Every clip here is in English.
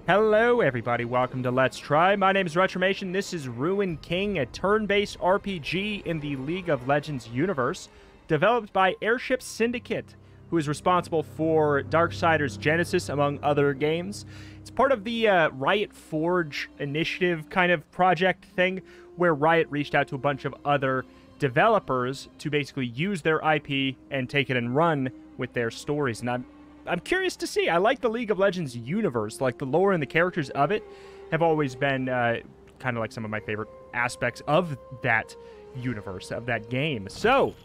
Hello everybody, welcome to Let's Try. My name is Retromation. This is Ruin King, a turn-based RPG in the League of Legends universe, developed by Airship Syndicate, who is responsible for Darksiders Genesis, among other games. It's part of the Riot Forge initiative kind of project thing, where Riot reached out to a bunch of other developers to basically use their IP and take it and run with their stories. And I'm curious to see. I like the League of Legends universe. Like, the lore and the characters of it have always been kind of like some of my favorite aspects of that universe, of that game. So,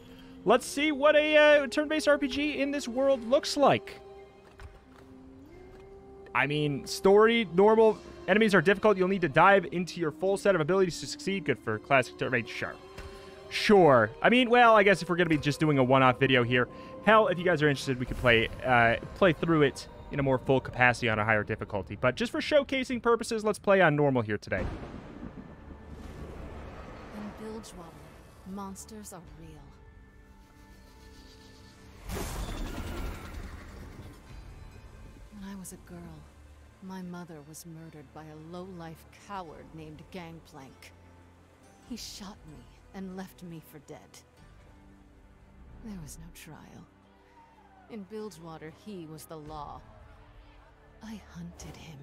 let's see what a turn-based RPG in this world looks like. I mean, story, normal. Enemies are difficult. You'll need to dive into your full set of abilities to succeed. Good for classic turn-based. Sure. I mean, well, I guess if we're going to be just doing a one-off video here, hell, if you guys are interested, we could play through it in a more full capacity on a higher difficulty. But just for showcasing purposes, let's play on normal here today. In Bilgewater, monsters are real. When I was a girl, my mother was murdered by a low-life coward named Gangplank. He shot me and left me for dead. There was no trial. In Bilgewater, he was the law. I hunted him.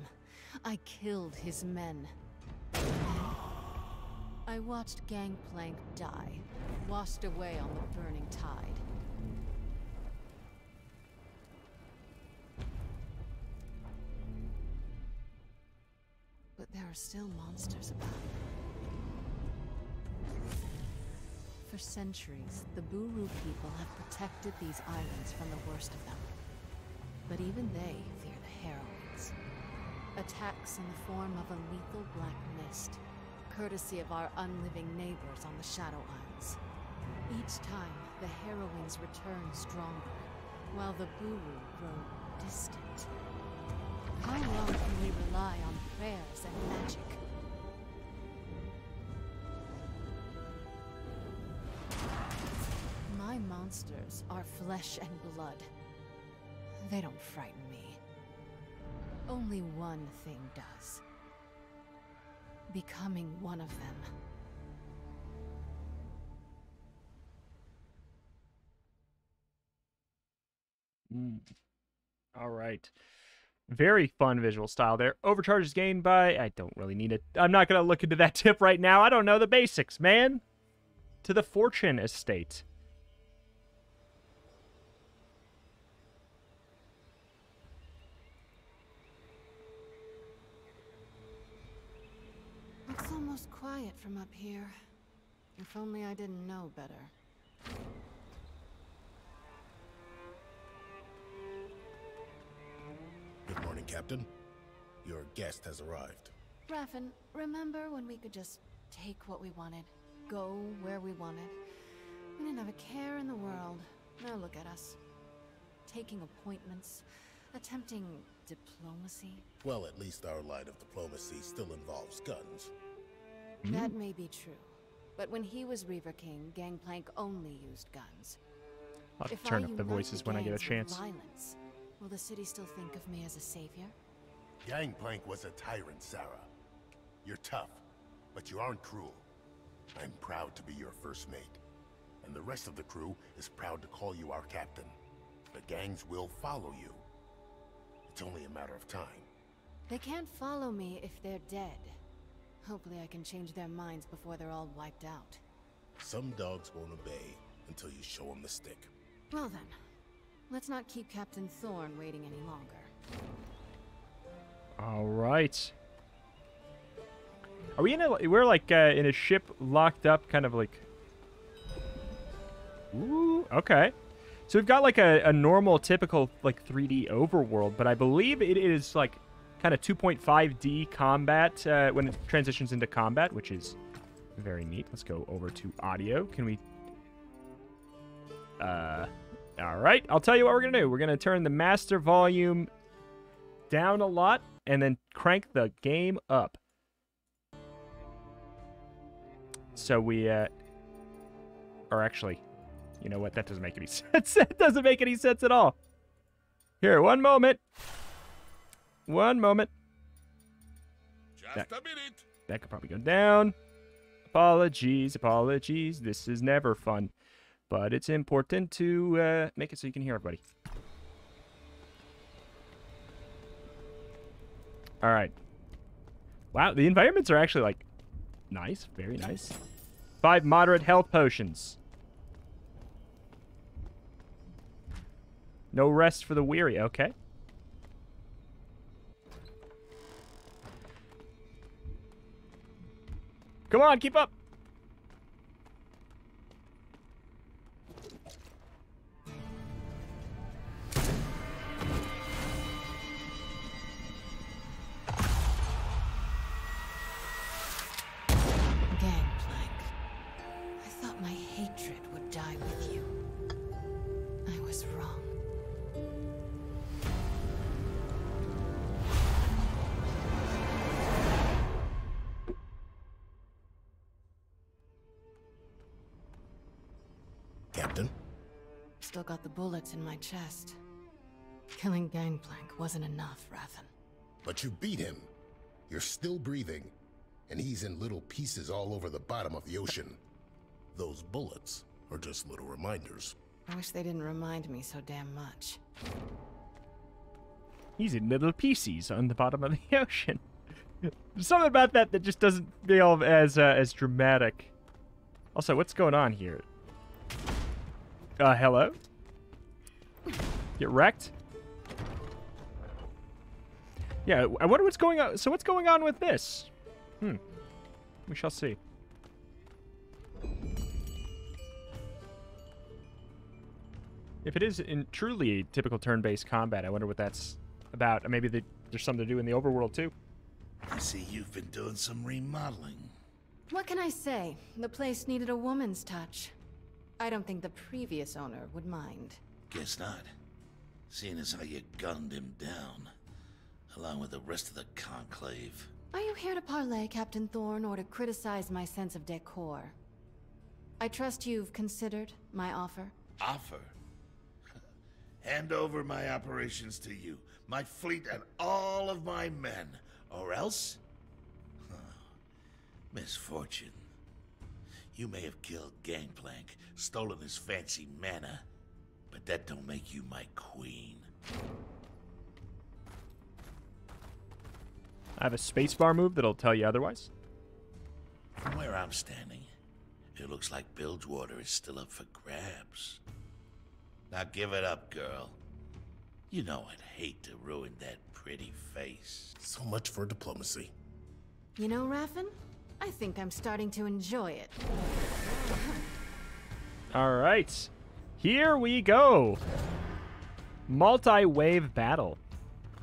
I killed his men. I watched Gangplank die, washed away on the burning tide. But there are still monsters about. For centuries, the Buru people have protected these islands from the worst of them. But even they fear the Harrowings. Attacks in the form of a lethal black mist, courtesy of our unliving neighbors on the Shadow Isles. Each time, the Harrowings return stronger, while the Buru grow distant. How long can we rely on prayers and magic? My monsters are flesh and blood. They don't frighten me. Only one thing does. Becoming one of them. All right. Very fun visual style there. Overcharge is gained by... I don't really need it. I'm not going to look into that tip right now. I don't know the basics, man. To the Fortune Estate. It's almost quiet from up here. If only I didn't know better. Good morning, Captain. Your guest has arrived. Raffen, remember when we could just take what we wanted, go where we wanted? We didn't have a care in the world. Now look at us. Taking appointments, attempting diplomacy. Well, at least our line of diplomacy still involves guns. That may be true. But when he was Reaver King, Gangplank only used guns. I'll If turn I up the unite voices when I get a gangs with chance. Violence, will the city still think of me as a savior? Gangplank was a tyrant, Sarah. You're tough, but you aren't cruel. I'm proud to be your first mate. And the rest of the crew is proud to call you our captain. The gangs will follow you. It's only a matter of time. They can't follow me if they're dead. Hopefully I can change their minds before they're all wiped out. Some dogs won't obey until you show them the stick. Well then, let's not keep Captain Thorn waiting any longer. All right. Are we in a... We're like in a ship locked up, kind of like... Ooh, okay. So we've got like a normal, typical like 3D overworld, but I believe it is like kind of 2.5D combat when it transitions into combat, which is very neat. Let's go over to audio. Can we... all right. I'll tell you what we're going to do. We're going to turn the master volume down a lot and then crank the game up. So we... or actually... You know what? That doesn't make any sense. That doesn't make any sense at all. Here, one moment. One moment. Just a minute. That could probably go down. Apologies, apologies. This is never fun. But it's important to make it so you can hear everybody. Alright. Wow, the environments are actually, like, nice. Very nice. 5 moderate health potions. No rest for the weary. Okay. Come on, keep up. Gangplank. I thought my hatred would die with you. I was wrong. Captain? Still got the bullets in my chest. Killing Gangplank wasn't enough, Rathan. But you beat him. You're still breathing. And he's in little pieces all over the bottom of the ocean. Those bullets are just little reminders. I wish they didn't remind me so damn much. He's in little pieces on the bottom of the ocean. There's something about that that just doesn't feel as dramatic. Also, what's going on here? Hello? Get wrecked? Yeah, I wonder what's going on. So what's going on with this? We shall see. If it is truly typical turn-based combat, I wonder what that's about. Maybe there's something to do in the overworld, too. I see you've been doing some remodeling. What can I say? The place needed a woman's touch. I don't think the previous owner would mind. Guess not. Seeing as how you gunned him down, along with the rest of the Conclave. Are you here to parley, Captain Thorne, or to criticize my sense of decor? I trust you've considered my offer. Offer? Hand over my operations to you, my fleet and all of my men, or else? Misfortune. You may have killed Gangplank, stolen his fancy mana, but that don't make you my queen. I have a spacebar move that'll tell you otherwise. From where I'm standing, it looks like Bilgewater is still up for grabs. Now give it up, girl. You know I'd hate to ruin that pretty face. So much for diplomacy. You know, Raffen? I think I'm starting to enjoy it. All right. Here we go. Multi-wave battle.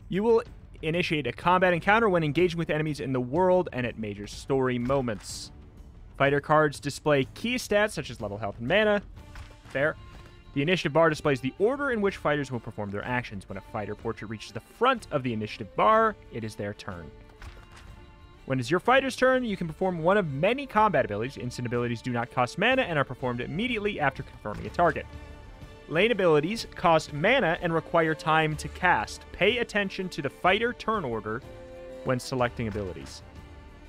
You will initiate a combat encounter when engaging with enemies in the world and at major story moments. Fighter cards display key stats such as level, health, and mana. Fair. The initiative bar displays the order in which fighters will perform their actions. When a fighter portrait reaches the front of the initiative bar, it is their turn. When it's your fighter's turn, you can perform one of many combat abilities. Instant abilities do not cost mana and are performed immediately after confirming a target. Lane abilities cost mana and require time to cast. Pay attention to the fighter turn order when selecting abilities.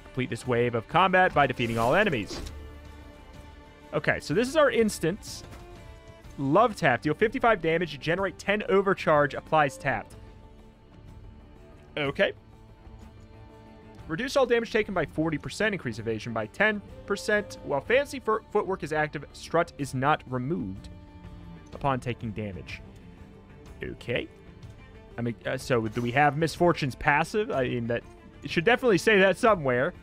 Complete this wave of combat by defeating all enemies. Okay, so this is our instance. Love tap. Deal 55 damage. Generate 10 overcharge. Applies tapped. Okay. Reduce all damage taken by 40%. Increase evasion by 10%. While fancy footwork is active, strut is not removed upon taking damage. Okay. I mean, so do we have Misfortune's passive? I mean, that it should definitely say that somewhere.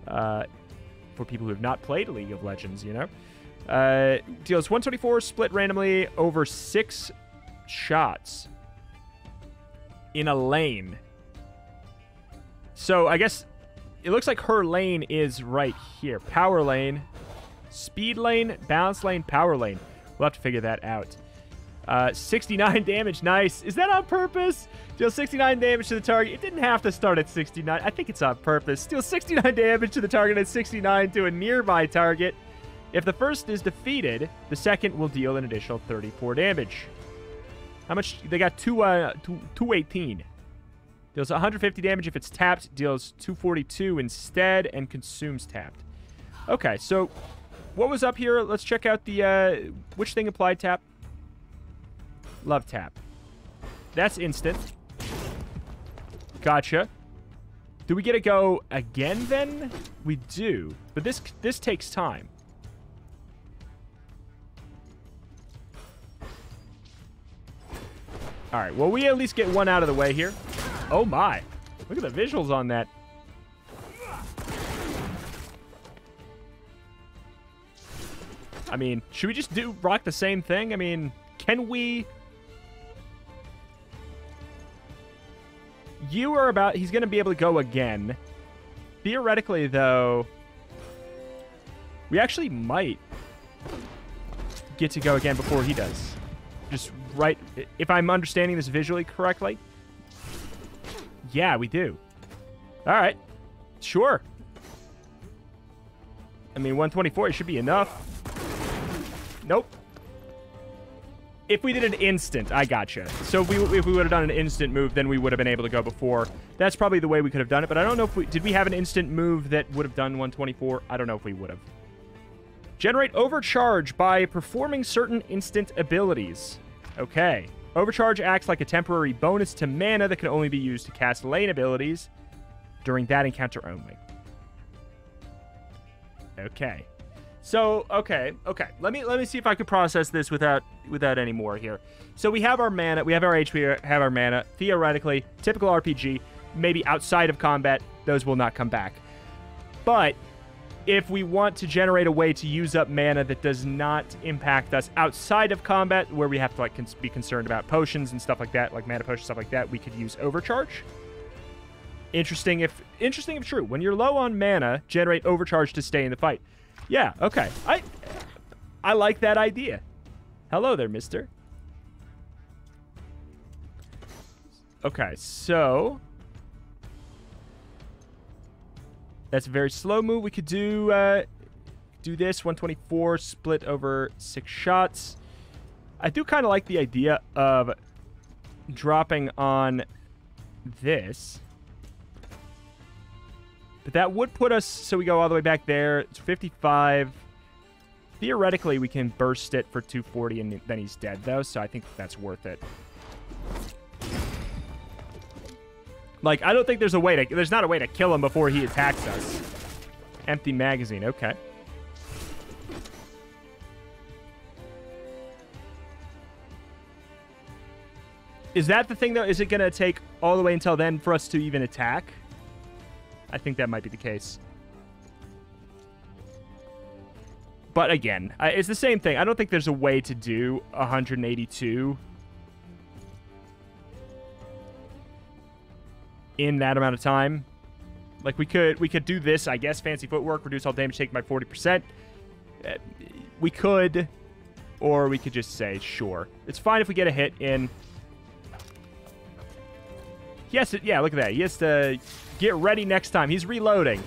For people who have not played League of Legends, you know. Deals 124 split randomly over 6 shots in a lane. So I guess it looks like her lane is right here. Power lane, speed lane, balance lane, power lane. We'll have to figure that out. 69 damage. Nice. Is that on purpose? Deal 69 damage to the target. It didn't have to start at 69. I think it's on purpose. Deal 69 damage to the target at 69 to a nearby target. If the first is defeated, the second will deal an additional 34 damage. How much? They got 218. Deals 150 damage if it's tapped. Deals 242 instead and consumes tapped. Okay, so what was up here? Let's check out the, which thing applied tap? Love tap. That's instant. Gotcha. Do we get to go again then? We do. But this takes time. All right, well, we at least get one out of the way here. Oh, my. Look at the visuals on that. I mean, should we just rock the same thing? I mean, can we... You are about... He's going to be able to go again. Theoretically, though, we actually might get to go again before he does. Just right... If I'm understanding this visually correctly. Yeah, we do. All right. Sure. I mean, 124 should be enough. Nope. If we did an instant, I gotcha. So if we would have done an instant move, then we would have been able to go before. That's probably the way we could have done it, but I don't know if we... Did we have an instant move that would have done 124? I don't know if we would have. Generate overcharge by performing certain instant abilities. Okay. Overcharge acts like a temporary bonus to mana that can only be used to cast lane abilities during that encounter only. Okay. So, okay. Let me see if I could process this without any more here. So we have our mana, we have our HP, we have our mana. Theoretically, typical RPG, maybe outside of combat, those will not come back. But if we want to generate a way to use up mana that does not impact us outside of combat, where we have to like be concerned about potions and stuff like that, like mana potions, stuff like that, we could use overcharge. Interesting if true. When you're low on mana, generate overcharge to stay in the fight. Yeah, okay. I like that idea. Hello there, mister. Okay, so that's a very slow move. We could do this 124 split over 6 shots. I do kind of like the idea of dropping on this. But that would put us, so we go all the way back there. It's 55. Theoretically, we can burst it for 240, and then he's dead, though, so I think that's worth it. Like, I don't think there's not a way to kill him before he attacks us. Empty magazine, okay. Is that the thing, though? Is it going to take all the way until then for us to even attack? I think that might be the case. But again, it's the same thing. I don't think there's a way to do 182 in that amount of time. Like, we could do this, I guess, fancy footwork, reduce all damage taken by 40%. We could, or we could just say, sure. It's fine if we get a hit in. Yes, yeah, look at that. He has to get ready next time. He's reloading.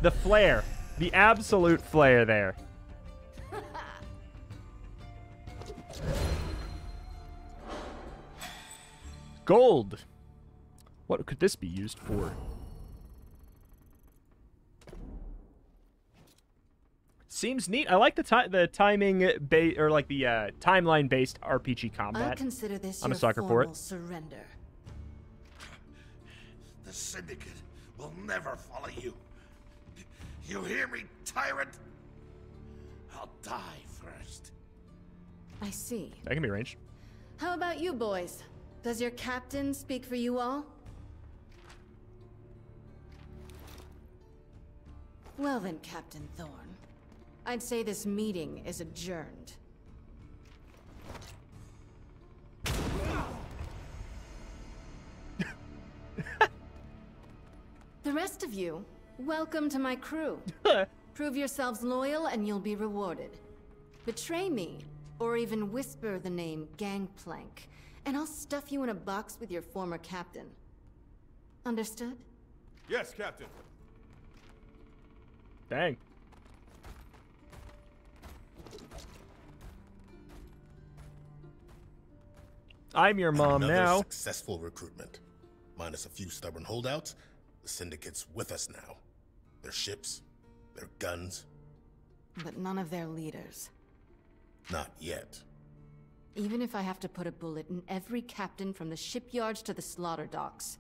The flare. The absolute flare there. Gold. What could this be used for? Seems neat. I like the timing or like the timeline based RPG combat. I'll consider this I'm a your sucker for formal it. surrender. The Syndicate will never follow you. You hear me, tyrant? I'll die first. I see. That can be arranged. How about you boys? Does your captain speak for you all? Well then, Captain Thorn. I'd say this meeting is adjourned. The rest of you, welcome to my crew. Prove yourselves loyal and you'll be rewarded. Betray me, or even whisper the name Gangplank, and I'll stuff you in a box with your former captain. Understood? Yes, Captain. Dang. I'm your mom Another now. successful recruitment. Minus a few stubborn holdouts, the Syndicate's with us now. Their ships, their guns. But none of their leaders. Not yet. Even if I have to put a bullet in every captain from the shipyards to the slaughter docks,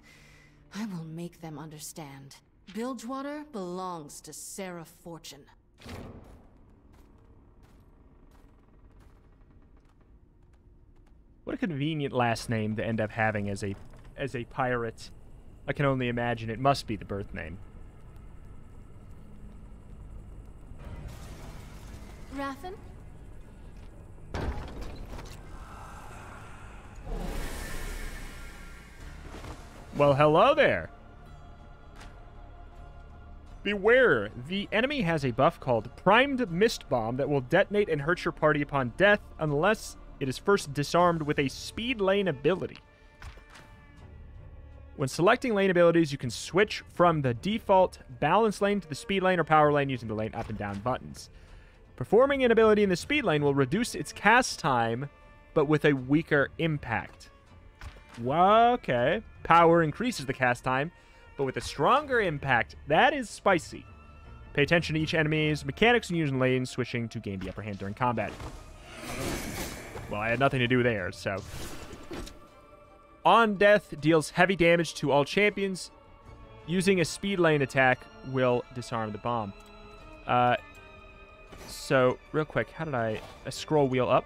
I will make them understand. Bilgewater belongs to Sarah Fortune. What a convenient last name to end up having as a pirate. I can only imagine it must be the birth name. Rathan? Well, hello there. Beware, the enemy has a buff called Primed Mist Bomb that will detonate and hurt your party upon death unless it is first disarmed with a speed lane ability. When selecting lane abilities, you can switch from the default balance lane to the speed lane or power lane using the lane up and down buttons. Performing an ability in the speed lane will reduce its cast time, but with a weaker impact. Well, okay. Power increases the cast time, but with a stronger impact. That is spicy. Pay attention to each enemy's mechanics and using lanes switching to gain the upper hand during combat. Well, I had nothing to do there, so. On death, deals heavy damage to all champions. Using a speed lane attack will disarm the bomb. So, real quick, how did I scroll wheel up?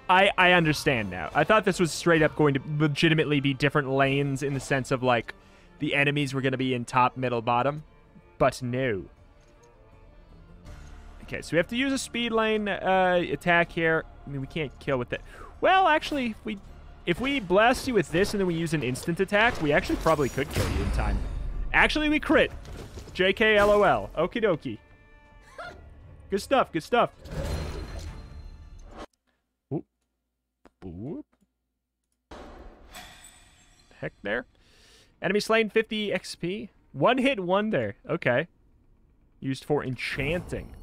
I understand now. I thought this was straight up going to legitimately be different lanes in the sense of, like, the enemies were going to be in top, middle, bottom. But no. Okay, so we have to use a speed lane attack here. I mean, we can't kill with it. Well, actually, if we blast you with this and then we use an instant attack, we actually probably could kill you in time. Actually, we crit. JK LOL. Okie dokie. Good stuff, good stuff. Oop. Oop. Heck there. Enemy slain 50 XP. One hit wonder. Okay. Used for enchanting.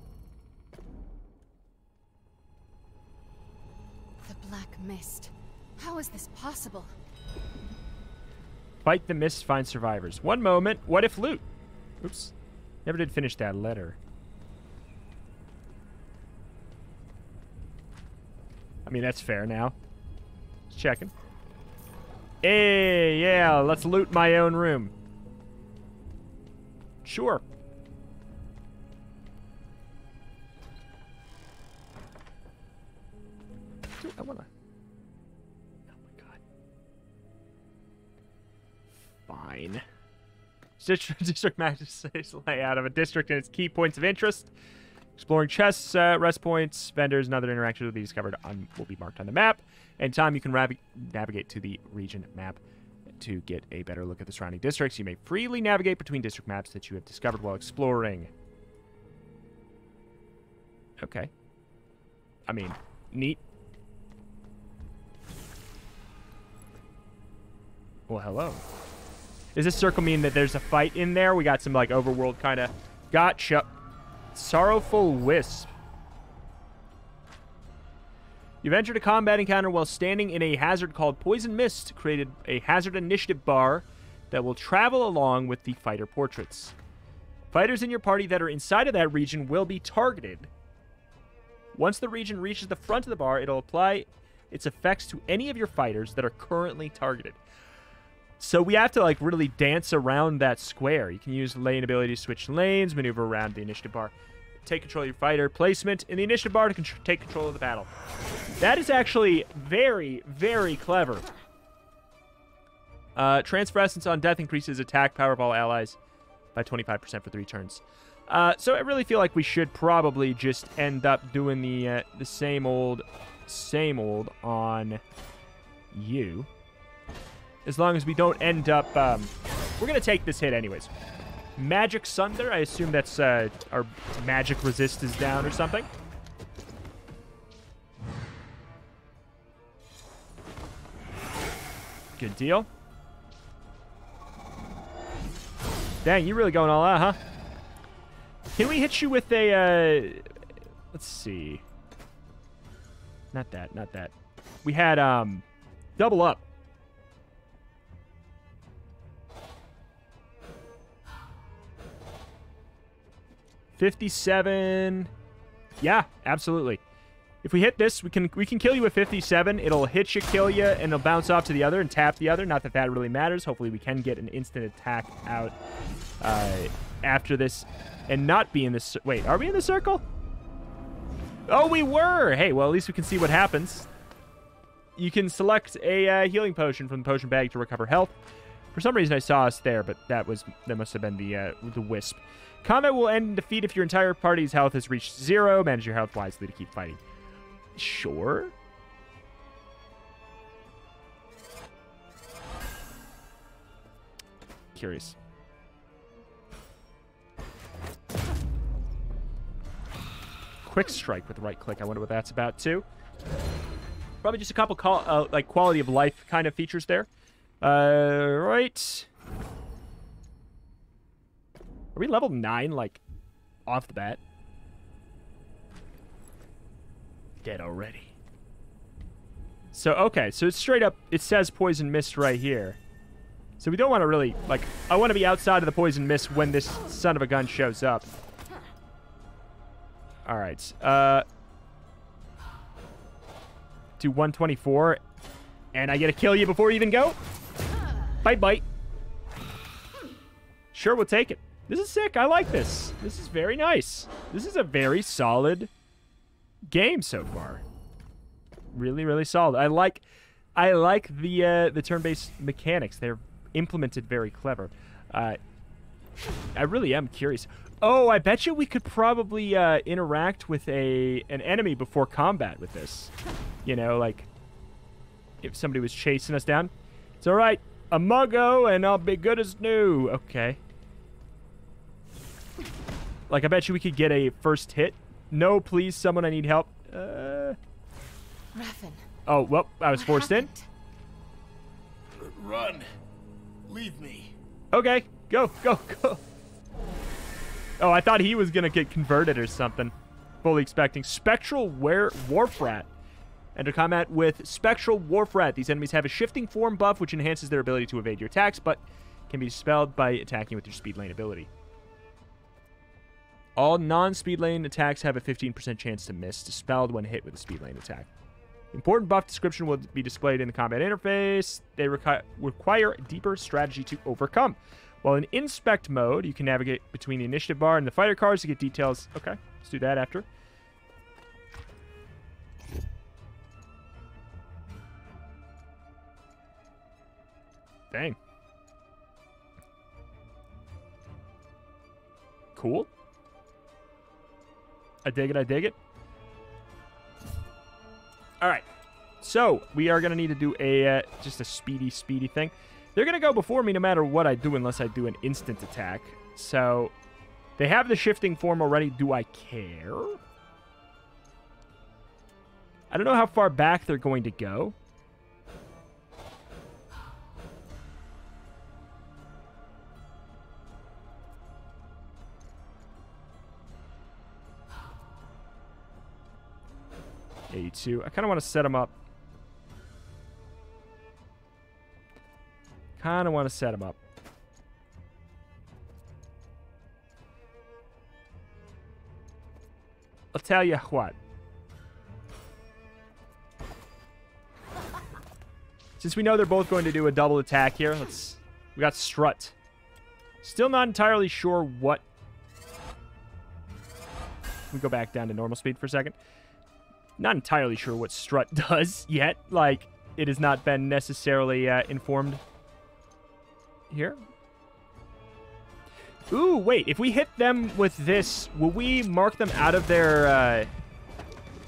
The Black Mist. How is this possible? Fight the mist, find survivors. One moment. What if loot? Oops. Never did finish that letter. I mean, that's fair now. Just checking. Hey, yeah, let's loot my own room. Sure. Dude, I wanna... Oh my god. Fine. District matches layout of a district and its key points of interest. Exploring chests, rest points, vendors, and other interactions will be discovered will be marked on the map. And time you can navigate to the region map to get a better look at the surrounding districts. You may freely navigate between district maps that you have discovered while exploring. Okay. I mean, neat. Well, hello. Does this circle mean that there's a fight in there? We got some, like, overworld kind of... Gotcha. Sorrowful Wisp. You've entered a combat encounter while standing in a hazard called Poison Mist. Created a hazard initiative bar that will travel along with the fighter portraits. Fighters in your party that are inside of that region will be targeted. Once the region reaches the front of the bar, it'll apply its effects to any of your fighters that are currently targeted. So we have to, like, really dance around that square. You can use lane ability to switch lanes, maneuver around the initiative bar, take control of your fighter, placement in the initiative bar to take control of the battle. That is actually very, very clever. Transfer Essence on death increases attack power of all allies by 25% for 3 turns. So I really feel like we should probably just end up doing the same old on you. As long as we don't end up... we're going to take this hit anyways. Magic Sunder. I assume that's our magic resist is down or something. Good deal. Dang, you really going all out, huh? Can we hit you with a... let's see. Not that, not that. We had, double up. $57. Yeah, absolutely. If we hit this, we can kill you with 57. It'll hit you, kill you, and it'll bounce off to the other and tap the other. Not that that really matters. Hopefully we can get an instant attack out after this and not be in this. Wait, are we in the circle? Oh, we were. Hey, well, at least we can see what happens. You can select a healing potion from the potion bag to recover health. For some reason, I saw us there, but that must have been the wisp. Combat will end in defeat if your entire party's health has reached 0. Manage your health wisely to keep fighting. Sure. Curious. Quick strike with the right click. I wonder what that's about too. Probably just a couple like quality of life kind of features there. Right. Are we level 9 like off the bat? Dead already. So, okay. So, it's straight up, it says Poison Mist right here. So, we don't want to really, like, I want to be outside of the Poison Mist when this son of a gun shows up. Alright. Do 124. And I get to kill you before you even go? Bite, bite. Sure, we'll take it. This is sick. I like this. This is very nice. This is a very solid game so far. Really, really solid. I like the turn-based mechanics. They're implemented very clever. I really am curious. Oh, I bet you we could probably interact with an enemy before combat with this. You know, like if somebody was chasing us down. It's all right. A muggo and I'll be good as new. Okay. Like, I bet you we could get a first hit. No, please, someone, I need help. Raffen. Oh, well, I was forced in. Run. Leave me. Okay, go, go, go. Oh, I thought he was going to get converted or something. Fully expecting. Spectral Wharf-Rat. Enter combat with Spectral Wharf-Rat. These enemies have a shifting form buff, which enhances their ability to evade your attacks, but can be dispelled by attacking with your speed lane ability. All non-speed lane attacks have a 15% chance to miss, dispelled when hit with a speed lane attack. Important buff description will be displayed in the combat interface. They require deeper strategy to overcome. While in inspect mode, you can navigate between the initiative bar and the fighter cards to get details. Okay, let's do that after. Dang. Cool. I dig it, I dig it. Alright. So, we are going to need to do a just a speedy thing. They're going to go before me no matter what I do unless I do an instant attack. So, they have the shifting form already. Do I care? I don't know how far back they're going to go. A2. I kind of want to set him up. Kind of want to set him up. I'll tell you what. Since we know they're both going to do a double attack here, we got Strut. Still not entirely sure what. We go back down to normal speed for a second. Not entirely sure what Strut does yet. Like, it has not been necessarily informed here. Ooh, wait. If we hit them with this, will we mark them out of their...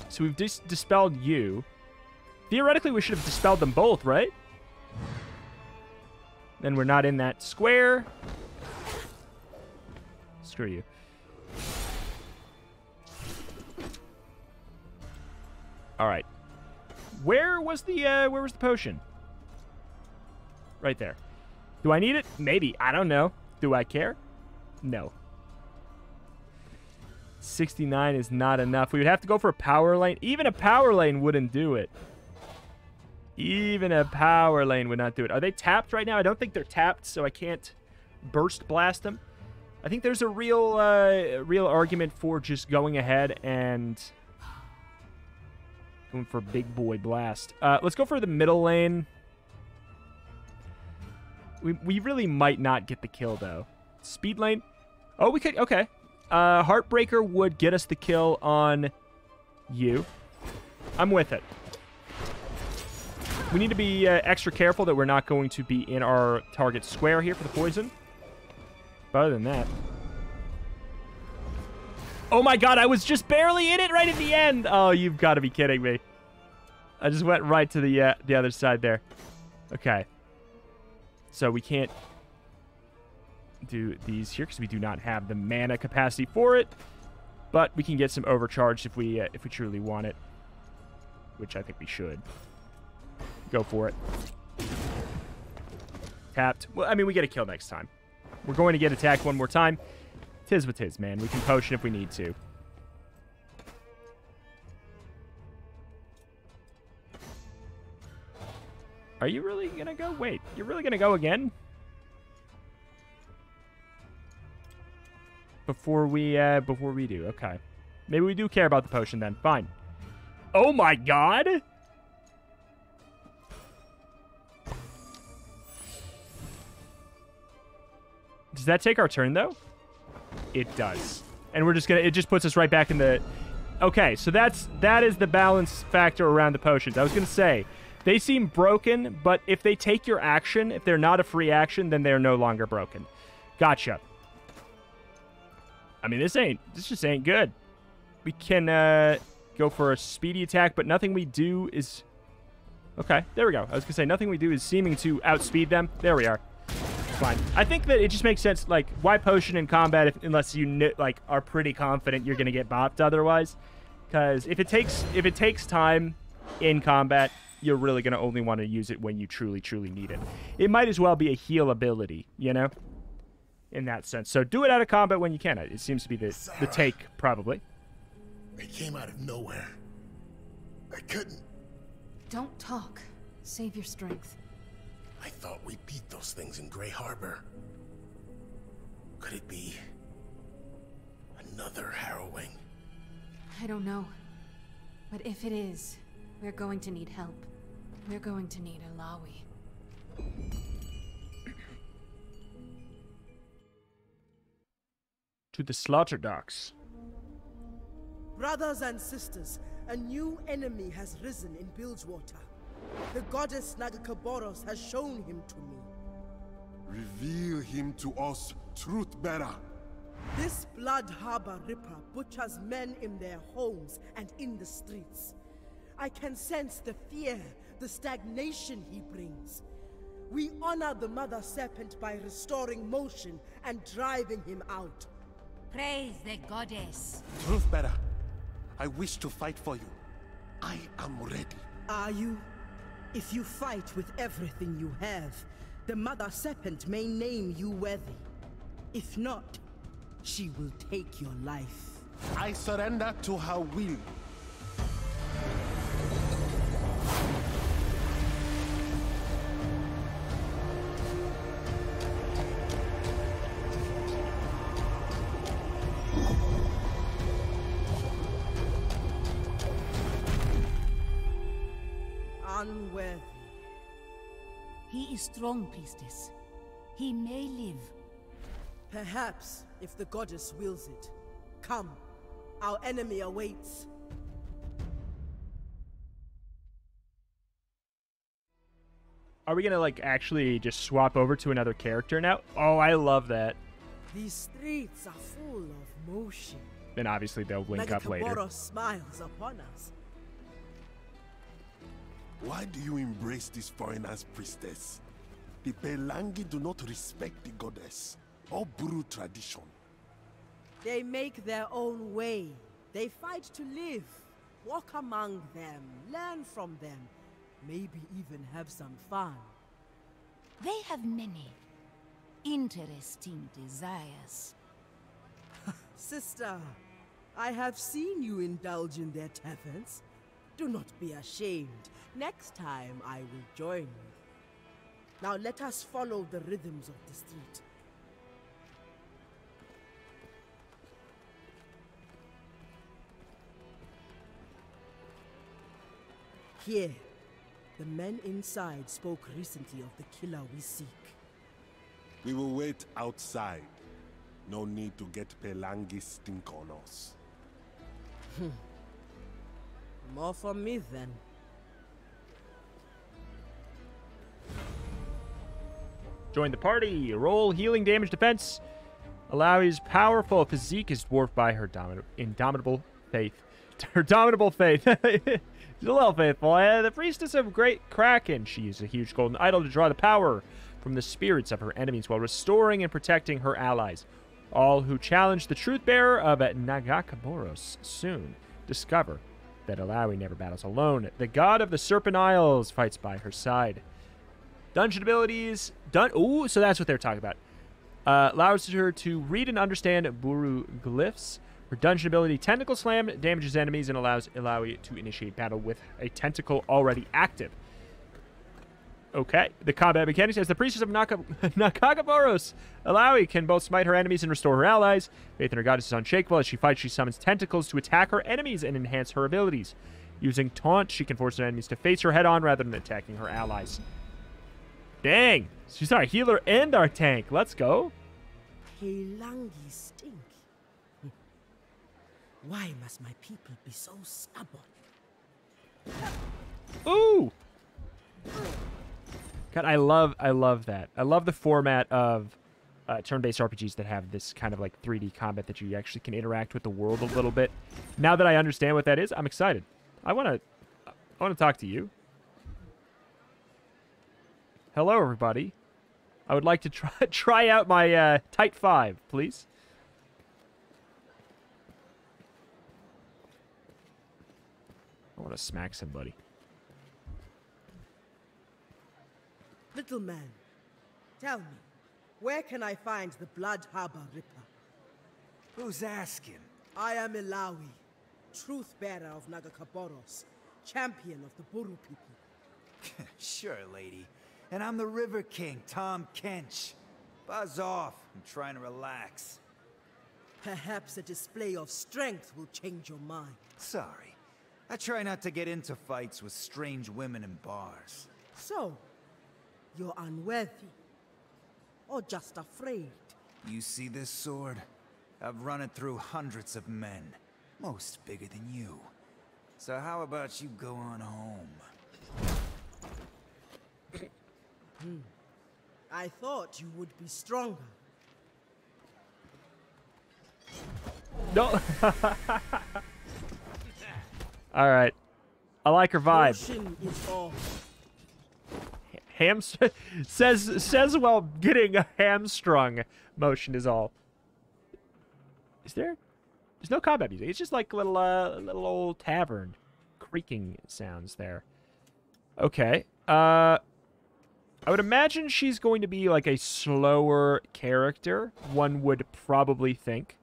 So we've dispelled you. Theoretically, we should have dispelled them both, right? Then we're not in that square. Screw you. All right. Where was the potion? Right there. Do I need it? Maybe. I don't know. Do I care? No. 69 is not enough. We would have to go for a power lane. Even a power lane wouldn't do it. Even a power lane would not do it. Are they tapped right now? I don't think they're tapped, so I can't burst blast them. I think there's a real argument for just going ahead and going for big boy blast. Let's go for the middle lane. We really might not get the kill, though. Speed lane. Oh, we could. Okay. Heartbreaker would get us the kill on you. I'm with it. We need to be extra careful that we're not going to be in our target square here for the poison. But other than that... Oh my god, I was just barely in it right at the end! Oh, you've got to be kidding me. I just went right to the other side there. Okay. So we can't do these here because we do not have the mana capacity for it. But we can get some overcharge if we truly want it. Which I think we should. Go for it. Tapped. Well, I mean, we get a kill next time. We're going to get attacked one more time. Tis what tis, man. We can potion if we need to. Are you really going to go? Wait, you're really going to go again? Before we do. Okay. Maybe we do care about the potion then. Fine. Oh my god! Does that take our turn, though? It does. And we're just gonna... It just puts us right back in the... Okay, so that is the balance factor around the potions. I was gonna say, they seem broken, but if they take your action, if they're not a free action, then they're no longer broken. Gotcha. I mean, this just ain't good. We can go for a speedy attack, but nothing we do is... Okay, there we go. I was gonna say, nothing we do is seeming to outspeed them. There we are. Fine. I think that it just makes sense. Like, why potion in combat unless you are pretty confident you're gonna get bopped otherwise? Because if it takes time in combat, you're really gonna only want to use it when you truly need it. It might as well be a heal ability, you know, in that sense. So do it out of combat when you can. It seems to be the take probably. They came out of nowhere. I couldn't. Don't talk. Save your strength. I thought we beat those things in Grey Harbor. Could it be another harrowing? I don't know. But if it is, we're going to need help. We're going to need Illaoi. To the slaughter docks. Brothers and sisters, a new enemy has risen in Bilgewater. The goddess Nagakaboros has shown him to me. Reveal him to us, Truth-bearer. This Blood Harbor Ripper butchers men in their homes and in the streets. I can sense the fear, the stagnation he brings. We honor the Mother Serpent by restoring motion and driving him out. Praise the goddess. Truth-bearer, I wish to fight for you. I am ready. Are you? If you fight with everything you have, the Mother Serpent may name you worthy. If not, she will take your life. I surrender to her will. Unworthy. He is strong, priestess. He may live. Perhaps, if the goddess wills it. Come, our enemy awaits. Are we gonna, like, actually just swap over to another character now? Oh, I love that. These streets are full of motion. Then obviously they'll link up later. Nagakaboros smiles upon us. Why do you embrace this foreigner's priestess? The Belangi do not respect the goddess or Buru tradition. They make their own way. They fight to live. Walk among them, learn from them, maybe even have some fun. They have many interesting desires. Sister, I have seen you indulge in their taverns. Do not be ashamed. Next time I will join you. Now let us follow the rhythms of the street. Here, the men inside spoke recently of the killer we seek. We will wait outside. No need to get Pelangi stink on us. More for me then. Join the party. Roll healing damage defense. Alawi's powerful physique is dwarfed by her indomitable faith. Her domitable faith. She's a little faithful. The priestess of Great Kraken. She uses a huge golden idol to draw the power from the spirits of her enemies while restoring and protecting her allies. All who challenge the truth bearer of Nagakaboros soon discover that Alawi never battles alone. The god of the Serpent Isles fights by her side. Dungeon abilities. Ooh, so that's what they're talking about. Allows her to read and understand Buru glyphs. Her dungeon ability, Tentacle Slam, damages enemies and allows Alawi to initiate battle with a tentacle already active. Okay. The combat mechanics, as the priestess of Nakagaboros, Alawi can both smite her enemies and restore her allies. Faith in her goddess is unshakable. As she fights, she summons tentacles to attack her enemies and enhance her abilities. Using Taunt, she can force her enemies to face her head-on rather than attacking her allies. Dang! She's our healer and our tank. Let's go. Pelangi stink. Why must my people be so stubborn? Ooh! God, I love that. I love the format of turn-based RPGs that have this kind of like 3D combat that you actually can interact with the world a little bit. Now that I understand what that is, I'm excited. I want to talk to you. Hello, everybody. I would like to try out my Type 5, please. I want to smack somebody. Little man, tell me, where can I find the Blood Harbor Ripper? Who's asking? I am Ilawi, truth bearer of Nagakaboros, champion of the Buru people. Sure, lady. And I'm the River King, Tom Kench. Buzz off. I'm trying to relax. Perhaps a display of strength will change your mind. Sorry. I try not to get into fights with strange women in bars. So, you're unworthy. Or just afraid. You see this sword? I've run it through hundreds of men. Most bigger than you. So how about you go on home? I thought you would be stronger. No. All right. I like her vibe. Motion is all. says while getting a hamstrung. Motion is all. Is there? There's no combat music. It's just like little old tavern creaking sounds there. Okay. I would imagine she's going to be like a slower character, one would probably think.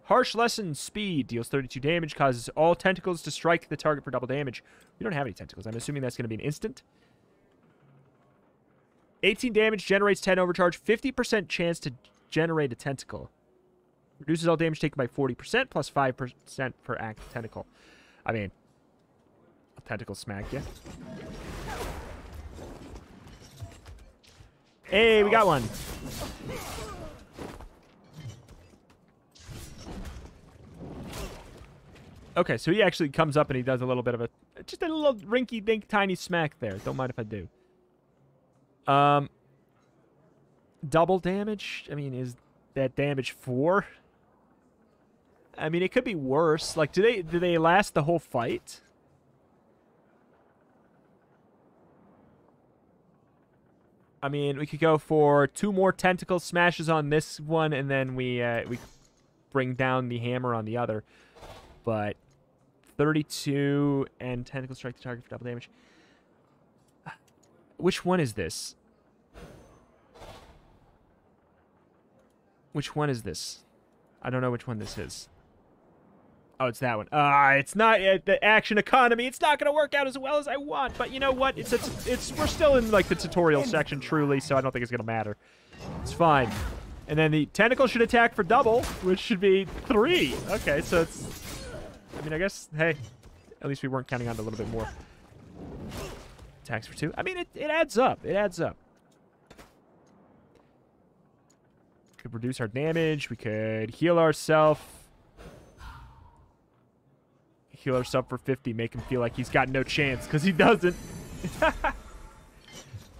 Harsh Lesson Speed deals 32 damage, causes all tentacles to strike the target for double damage. We don't have any tentacles. I'm assuming that's going to be an instant. 18 damage, generates 10 overcharge, 50% chance to generate a tentacle. Reduces all damage taken by 40%, plus 5% per active tentacle. I mean, a tentacle smack you. Hey, we got one. Okay, so he actually comes up and he does a little bit of a... Just a little rinky-dink tiny smack there. Don't mind if I do. Double damage? I mean, is that damage 4? I mean, it could be worse. Like, do they last the whole fight? I mean, we could go for 2 more tentacle smashes on this one, and then we bring down the hammer on the other. But 32 and tentacle strike the target for double damage. Which one is this? Which one is this? I don't know which one this is. Oh, it's that one. It's not the action economy. It's not going to work out as well as I want. But you know what? We're still in like the tutorial section, truly, so I don't think it's going to matter. It's fine. And then the tentacle should attack for double, which should be 3. Okay, so it's... I mean, I guess, hey, at least we weren't counting on a little bit more. Attacks for 2. I mean, it adds up. It adds up. Could reduce our damage. We could heal ourselves. Heal ourselves for 50. Make him feel like he's got no chance, because he doesn't.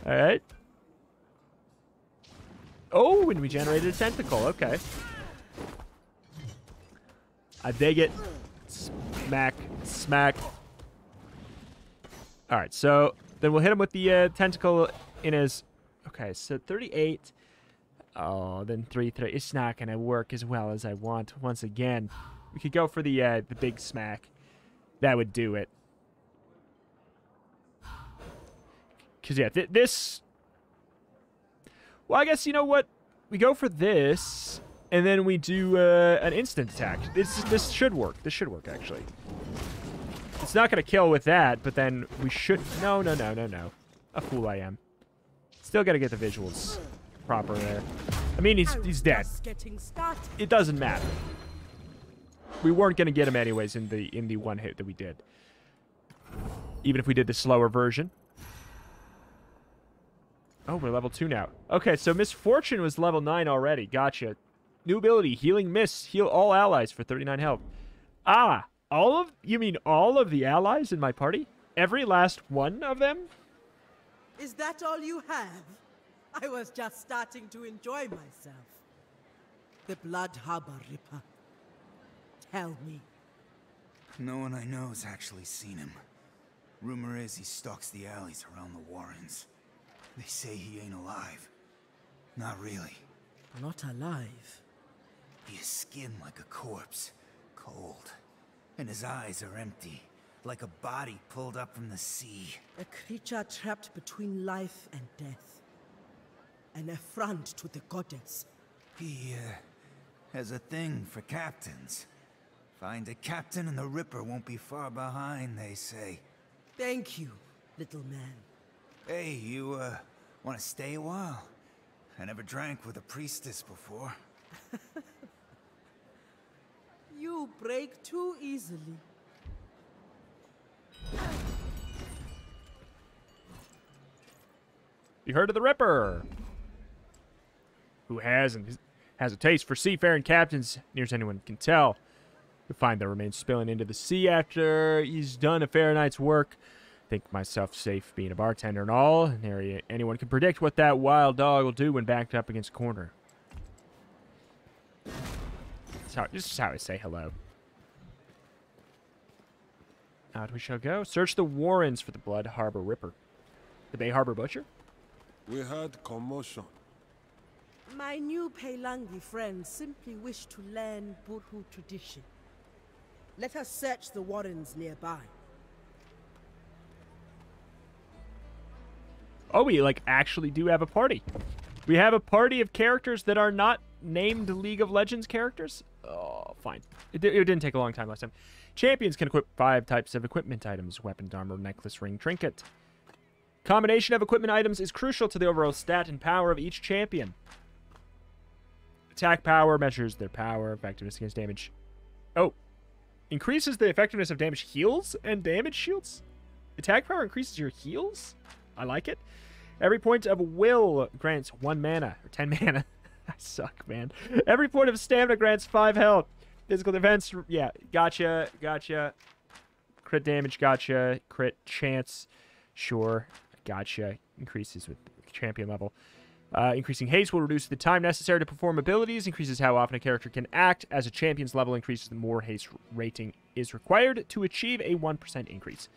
Alright. Oh, and we generated a tentacle. Okay. I dig it. Smack. Smack. Alright, so then we'll hit him with the tentacle in his... Okay, so 38... Oh, then 3. It's not going to work as well as I want once again. We could go for the big smack. That would do it. Because, yeah, this... Well, I guess, you know what? We go for this, and then we do an instant attack. This should work. This should work, actually. It's not going to kill with that, but then we should... No. A fool I am. Still got to get the visuals proper there. I mean, he's dead. It doesn't matter. We weren't going to get him anyways in the one hit that we did. Even if we did the slower version. Oh, we're level 2 now. Okay, so Misfortune was level 9 already. Gotcha. New ability, Healing Mist. Heal all allies for 39 health. Ah, you mean all of the allies in my party? Every last one of them? Is that all you have? I was just starting to enjoy myself. The Blood Harbor Ripper. Tell me. No one I know has actually seen him. Rumor is he stalks the alleys around the Warrens. They say he ain't alive. Not really. Not alive? He is skinned like a corpse. Cold. And his eyes are empty. Like a body pulled up from the sea. A creature trapped between life and death. An affront to the goddess. He, has a thing for captains. Find a captain and the Ripper won't be far behind, they say. Thank you, little man. Hey, you, want to stay a while? I never drank with a priestess before. You break too easily. You heard of the Ripper, who has a taste for seafaring captains, near as anyone can tell. You'll find the remains spilling into the sea after he's done a fair night's work. Think myself safe being a bartender and all. Anyone can predict what that wild dog will do when backed up against a corner. This is how I say hello. Out we shall go. Search the Warrens for the Blood Harbor Ripper. The Bay Harbor Butcher? We heard commotion. My new Peilangi friends simply wish to learn Burhu tradition. Let us search the Warrens nearby. Oh, we, like, actually do have a party. We have a party of characters that are not named League of Legends characters? Oh, fine. It didn't take a long time last time. Champions can equip 5 types of equipment items. Weapon, armor, necklace, ring, trinket. Combination of equipment items is crucial to the overall stat and power of each champion. Attack power measures their power, effectiveness against damage. Oh. Increases the effectiveness of damage heals and damage shields? Attack power increases your heals? I like it. Every point of will grants 1 mana, or 10 mana. I suck, man. Every point of stamina grants 5 health. Physical defense, yeah, gotcha. Crit damage, gotcha. Crit chance, sure, gotcha. Increases with champion level. Increasing haste will reduce the time necessary to perform abilities. Increases how often a character can act. As a champion's level increases, the more haste rating is required to achieve a 1% increase.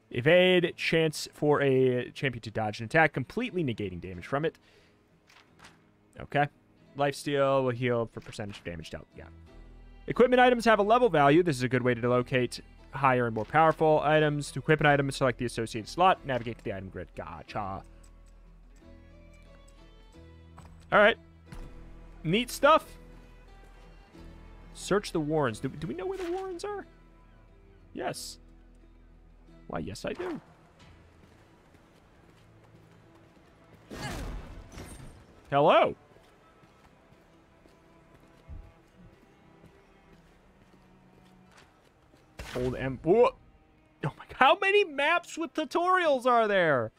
Evade, chance for a champion to dodge an attack, completely negating damage from it. Okay. Lifesteal will heal for percentage of damage dealt. Yeah. Equipment items have a level value. This is a good way to locate higher and more powerful items. To equip an item, select the associated slot. Navigate to the item grid. Gotcha. Alright. Neat stuff. Search the Warrens. Do we know where the Warrens are? Yes. Why, yes, I do. Hello. Old M. Whoa. Oh my god. How many maps with tutorials are there?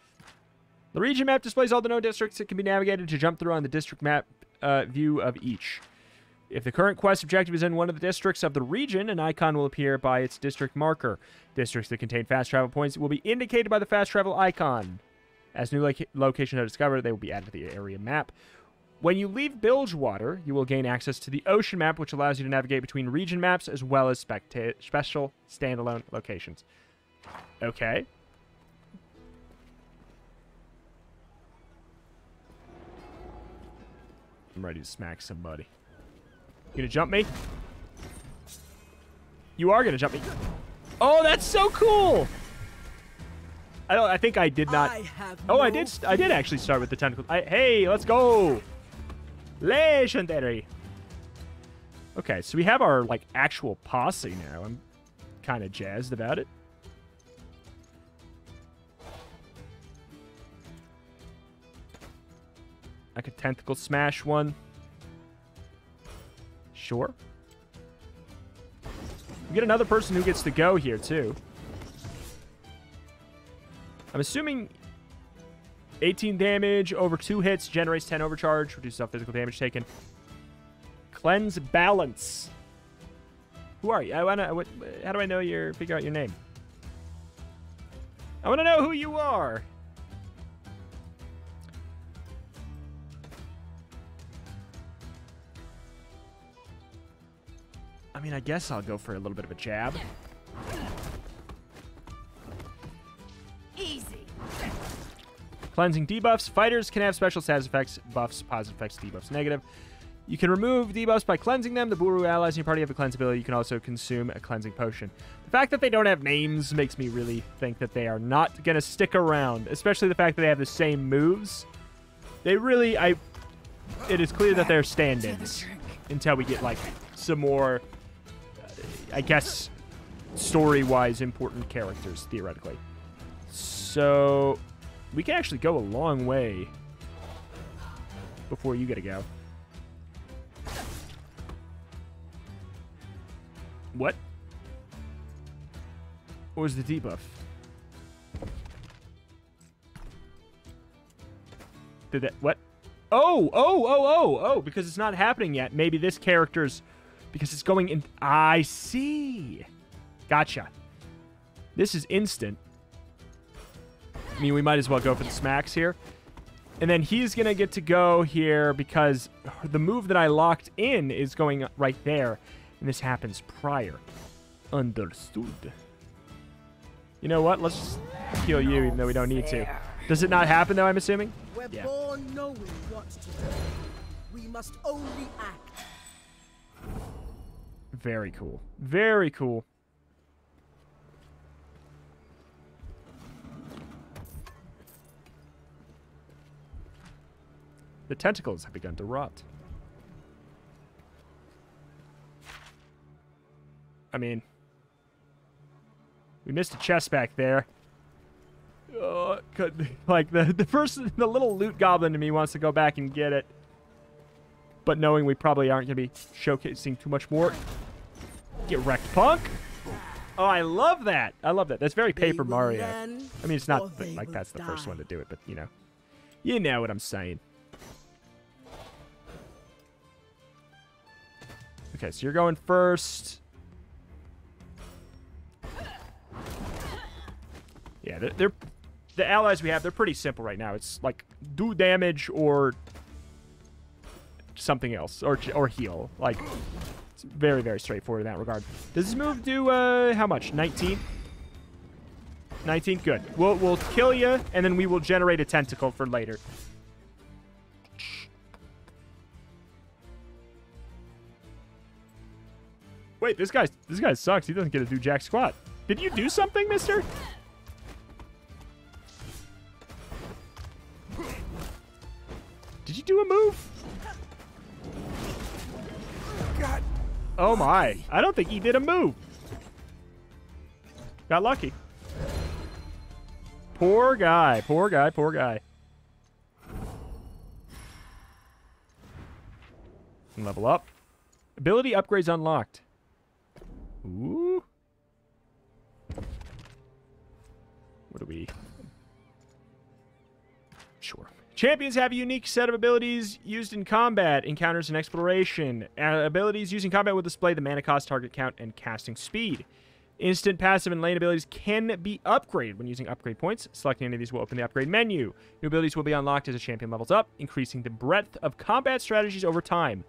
The region map displays all the known districts that can be navigated to jump through on the district map view of each. If the current quest objective is in one of the districts of the region, an icon will appear by its district marker. Districts that contain fast travel points will be indicated by the fast travel icon. As new locations are discovered, they will be added to the area map. When you leave Bilgewater, you will gain access to the ocean map, which allows you to navigate between region maps as well as special standalone locations. Okay. I'm ready to smack somebody. You gonna jump me? You are gonna jump me. Oh, that's so cool! I think I did not. Oh, I did actually start with the tentacles. Hey, let's go! Legendary. Okay, so we have our like actual posse now. I'm kind of jazzed about it. I could tentacle smash one. Sure. We get another person who gets to go here too. I'm assuming 18 damage over 2 hits, generates 10 overcharge, reduces all physical damage taken. Cleanse balance. Who are you? How do I know figure out your name? I want to know who you are. I mean, I guess I'll go for a little bit of a jab. Easy. Cleansing debuffs. Fighters can have special status effects, buffs, positive effects, debuffs, negative. You can remove debuffs by cleansing them. The Buru allies in your party have a cleanse ability. You can also consume a cleansing potion. The fact that they don't have names makes me really think that they are not going to stick around, especially the fact that they have the same moves. They really, it is clear that they're stand-ins until we get, like, some more, I guess, story-wise important characters, theoretically. So, we can actually go a long way before you get to go. What? What was the debuff? Did that... What? Oh, because it's not happening yet. Maybe this character's... Because it's going in... I see. Gotcha. This is instant. I mean, we might as well go for the smacks here. And then he's going to get to go here because the move that I locked in is going right there. And this happens prior. Understood. You know what? Let's just kill you even though we don't need to. Does it not happen though, I'm assuming? We're born knowing what to do. We must only act. Very cool. Very cool. The tentacles have begun to rot. I mean, we missed a chest back there. Oh, could be. Like the little loot goblin to me wants to go back and get it. But knowing we probably aren't going to be showcasing too much more. Get wrecked, punk! Oh, I love that. I love that. That's very Paper Mario. I mean, it's not like that's the first one to do it, but you know what I'm saying. Okay, so you're going first. Yeah, they're the allies we have, they're pretty simple right now. It's like do damage or something else, or heal. Like, it's very, very straightforward in that regard. Does this move do how much? 19? 19? Good. We'll kill you, and then we will generate a tentacle for later. Wait, this guy sucks. He doesn't get to do jack squat. Did you do something, mister? Did you do a move? God Oh my. I don't think he did a move. Got lucky. Poor guy. Poor guy. Poor guy. Level up. Ability upgrades unlocked. Ooh. What do we... Sure. Champions have a unique set of abilities used in combat, encounters, and exploration. Abilities used in combat will display the mana cost, target count, and casting speed. Instant, passive, and lane abilities can be upgraded when using upgrade points. Selecting any of these will open the upgrade menu. New abilities will be unlocked as a champion levels up, increasing the breadth of combat strategies over time.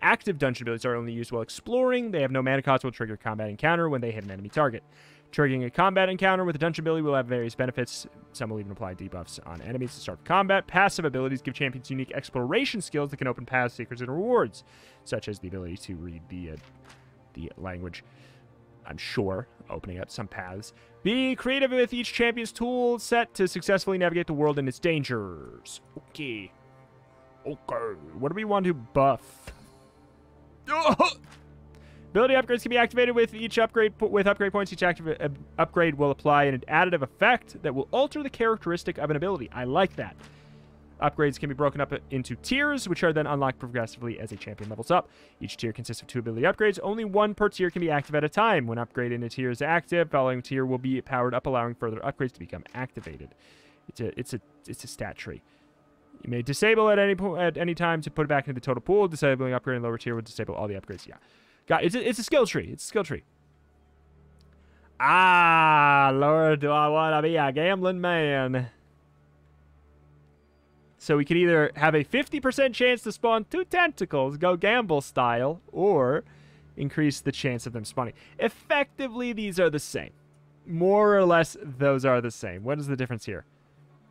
Active dungeon abilities are only used while exploring. They have no mana cost, will trigger a combat encounter when they hit an enemy target. Triggering a combat encounter with a dungeon ability will have various benefits. Some will even apply debuffs on enemies to start combat. Passive abilities give champions unique exploration skills that can open paths, secrets, and rewards, such as the ability to read the language. I'm sure, opening up some paths. Be creative with each champion's tool set to successfully navigate the world and its dangers. Okay. Okay. What do we want to buff? Ability upgrades can be activated with each upgrade. With upgrade points, each upgrade will apply an additive effect that will alter the characteristic of an ability. I like that. Upgrades can be broken up into tiers, which are then unlocked progressively as a champion levels up. Each tier consists of 2 ability upgrades. Only 1 per tier can be active at a time. When upgrade in a tier is active, following tier will be powered up, allowing further upgrades to become activated. It's a stat tree. You may disable at any time to put it back into the total pool. Disabling upgrade in lower tier will disable all the upgrades. Yeah, it's a skill tree. It's a skill tree. Ah, Lord, do I want to be a gambling man? So we could either have a 50% chance to spawn 2 tentacles, go gamble style, or increase the chance of them spawning. Effectively, these are the same. More or less, those are the same. What is the difference here?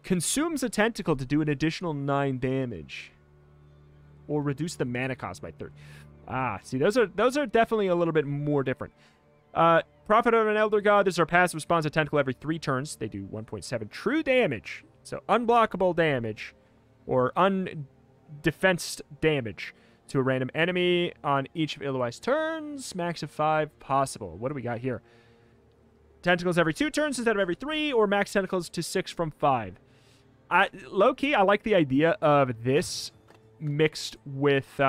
Consumes a tentacle to do an additional 9 damage. Or reduce the mana cost by 30. Ah, see, those are definitely a little bit more different. Prophet of an Elder God. This is our passive response. A tentacle every 3 turns. They do 1.7 true damage. So unblockable damage. Or undefensed damage to a random enemy on each of Illawi's turns. Max of 5 possible. What do we got here? Tentacles every 2 turns instead of every 3, or max tentacles to 6 from 5. Low-key, I like the idea of this mixed with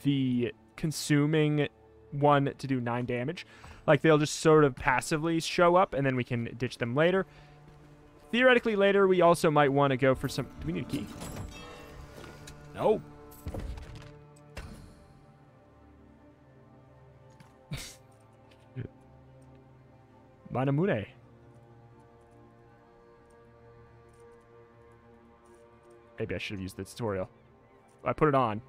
the consuming one to do 9 damage. Like, they'll just sort of passively show up, and then we can ditch them later. Theoretically, later, we also might want to go for some... Do we need a key? No. Manamune. Maybe I should have used the tutorial. I put it on.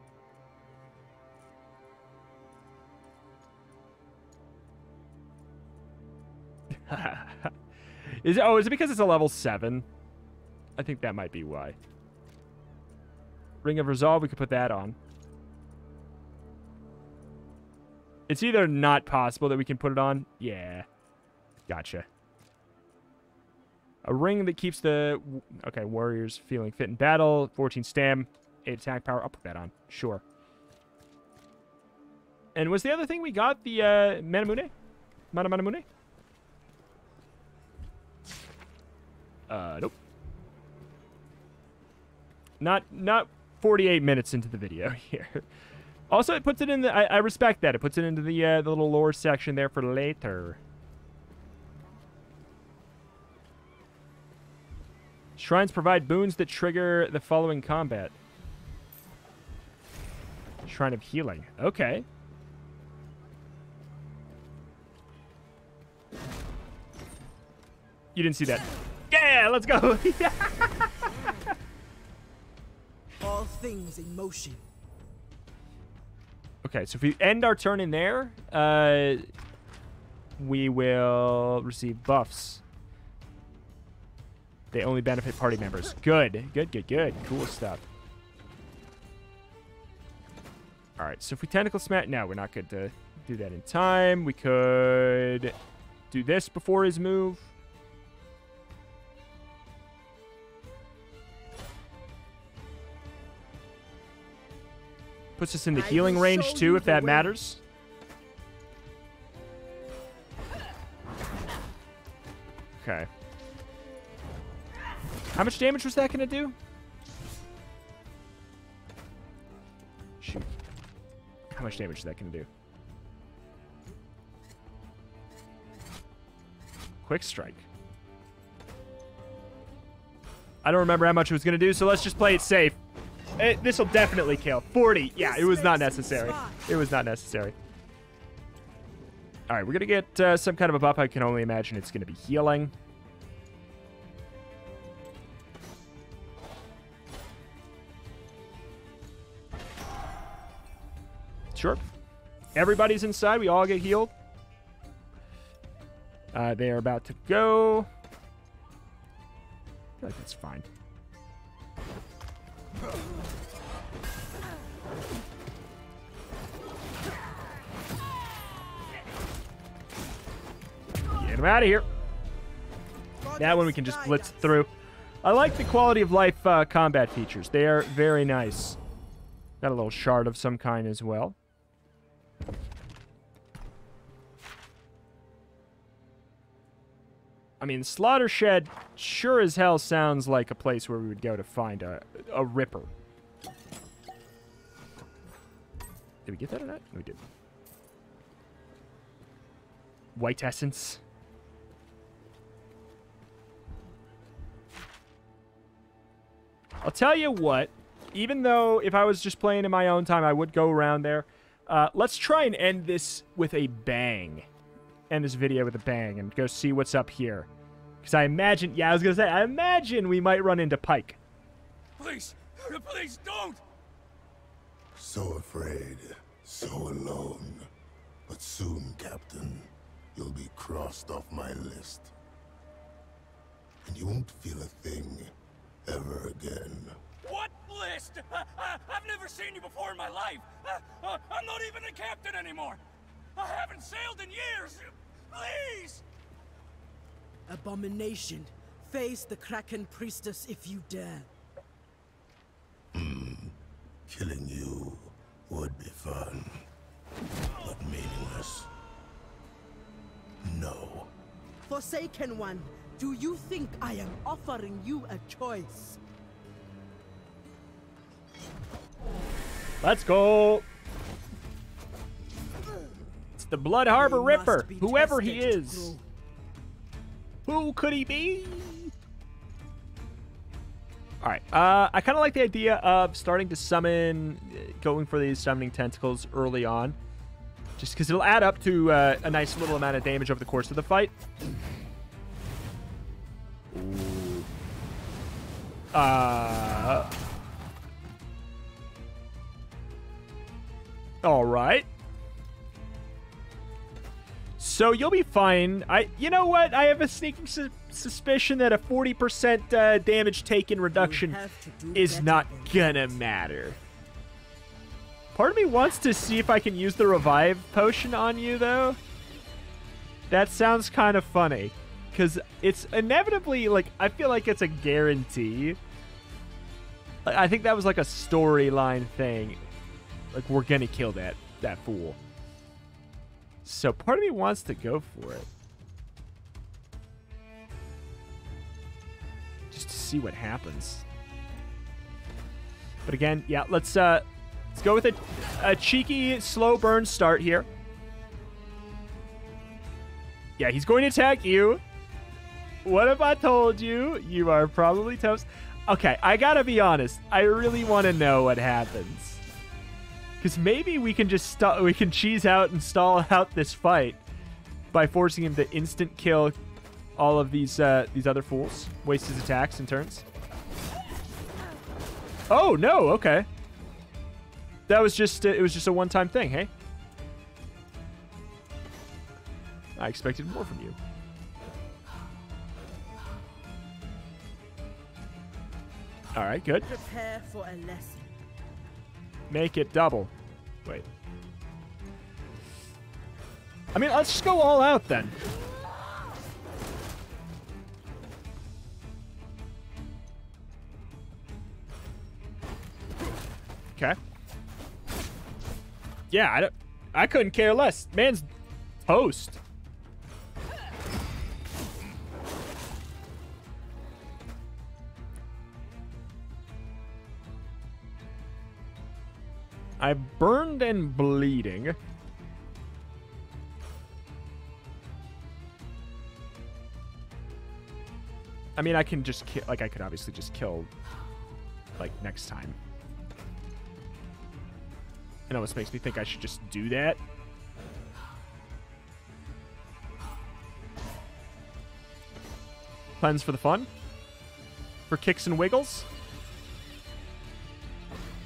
Is it because it's a level 7? I think that might be why. Ring of Resolve, we could put that on. It's either not possible that we can put it on. Yeah. Gotcha. A ring that keeps the... Okay, warriors feeling fit in battle. 14 stam. 8 attack power. I'll put that on. Sure. And was the other thing we got the Manamune? Manamune? Nope. Not 48 minutes into the video here. Also, it puts it in the... I respect that. It puts it into the little lore section there for later. Shrines provide boons that trigger the following combat. Shrine of Healing. Okay. You didn't see that. Yeah, let's go. All things in motion. Okay, so if we end our turn in there, we will receive buffs. They only benefit party members. Good. Cool stuff. All right, so if we tentacle smash... No, we're not good to do that in time. We could do this before his move. Puts us in the healing range, too, if that matters. How much damage was that going to do? Shoot. How much damage is that going to do? Quick strike. I don't remember how much it was going to do, so let's just play it safe. This will definitely kill. 40. Yeah, it was not necessary. It was not necessary. All right, we're going to get some kind of a buff. I can only imagine it's going to be healing. Sure. Everybody's inside. We all get healed. They are about to go. I feel like that's fine. Get him out of here. That one we can just blitz through. I like the quality of life combat features. They are very nice. Got a little shard of some kind as well. I mean, Slaughter Shed sure as hell sounds like a place where we would go to find a Ripper. Did we get that or not? We did. White Essence. I'll tell you what, even though if I was just playing in my own time, I would go around there. Let's try and end this with a bang. End this video with a bang and go see what's up here. Because I imagine, yeah, I was going to say, I imagine we might run into Pike. Please, please don't! So afraid, so alone. But soon, Captain, you'll be crossed off my list. And you won't feel a thing ever again. What list? I've never seen you before in my life. I'm not even a captain anymore. I haven't sailed in years. Please! Abomination. Face the Kraken Priestess if you dare. Killing you would be fun, but meaningless. No. Forsaken One, do you think I am offering you a choice? Let's go. It's the Blood Harbor Ripper, whoever he is. Who could he be? All right. I kind of like the idea of starting to summon, going for these summoning tentacles early on. Just because it'll add up to a nice little amount of damage over the course of the fight. Ooh. All right. So you'll be fine. You know what? I have a sneaking suspicion that a 40% damage taken reduction is not gonna matter. Part of me wants to see if I can use the revive potion on you, though. That sounds kind of funny. Because it's inevitably, like, I feel like it's a guarantee. I think that was like a storyline thing. Like, we're gonna kill that fool. So part of me wants to go for it. Just to see what happens. But again, yeah, let's go with a cheeky slow burn start here. Yeah, he's going to attack you. What have I told you? You are probably toast. Okay, I gotta be honest. I really want to know what happens. Because maybe we can just cheese out and stall out this fight by forcing him to instant kill all of these other fools, waste his attacks and turns. Oh no! Okay, that was just it was just a one-time thing. Hey, I expected more from you. All right, good. Prepare for a lesson. Make it double. Wait. I mean, let's just go all out then. Okay. Yeah, I couldn't care less. Man's toast. I'm burned and bleeding. I mean, I can just kill, like, I could obviously just kill, like, next time. It almost makes me think I should just do that. Cleanse for the fun. For kicks and wiggles.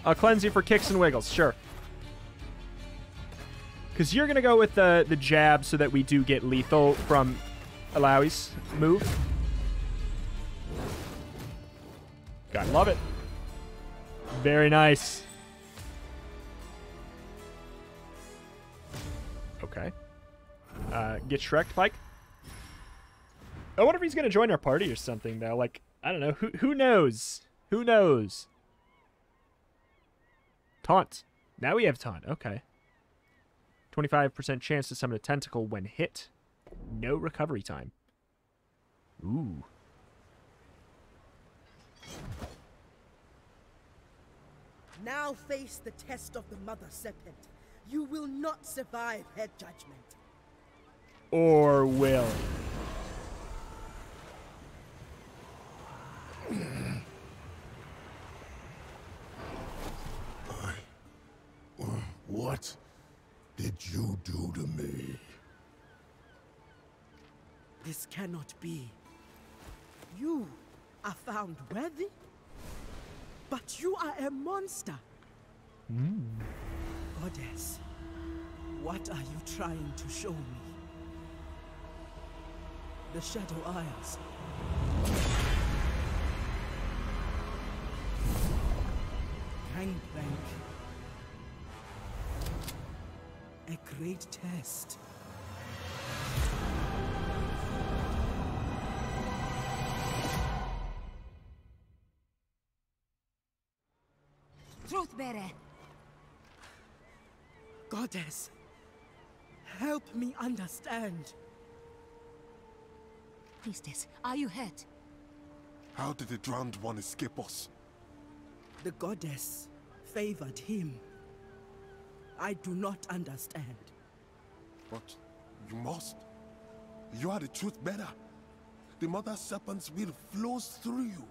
I'll cleanse you for kicks and wiggles, sure. Because you're going to go with the jab so that we do get lethal from Illaoi's move. God, love it. Very nice. Okay. Get Shrek'd, Pike. I wonder if he's going to join our party or something, though. Like, I don't know. Who knows? Who knows? Taunt. Now we have taunt. Okay. 25% chance to summon a tentacle when hit. No recovery time. Ooh. Now face the test of the Mother Serpent. You will not survive her judgment. Or will. What did you do to me? This cannot be. You are found worthy, but you are a monster. Goddess, what are you trying to show me? The Shadow Isles. Gangplank. A great test. Truthbearer. Goddess, help me understand. Priestess, are you hurt? How did the drowned one escape us? The goddess favored him. I do not understand. But you must. You are the truth bearer. The Mother Serpent's will flows through you.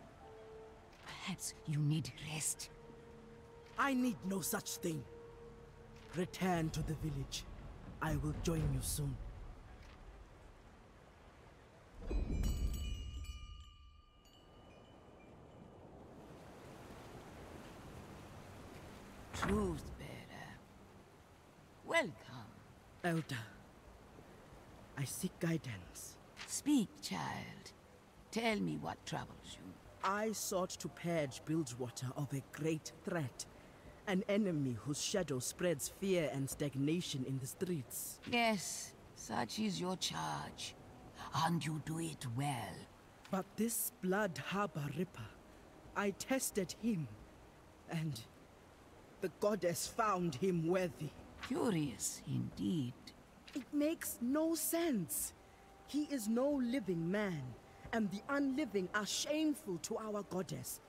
Perhaps you need rest. I need no such thing. Return to the village. I will join you soon. Truthbearer. Welcome. Elder, I seek guidance. Speak, child. Tell me what troubles you. I sought to purge Bilgewater of a great threat. An enemy whose shadow spreads fear and stagnation in the streets. Yes, such is your charge. And you do it well. But this Blood Harbor Ripper, I tested him, and the goddess found him worthy. Curious indeed. It makes no sense. He is no living man, and the unliving are shameful to our goddess.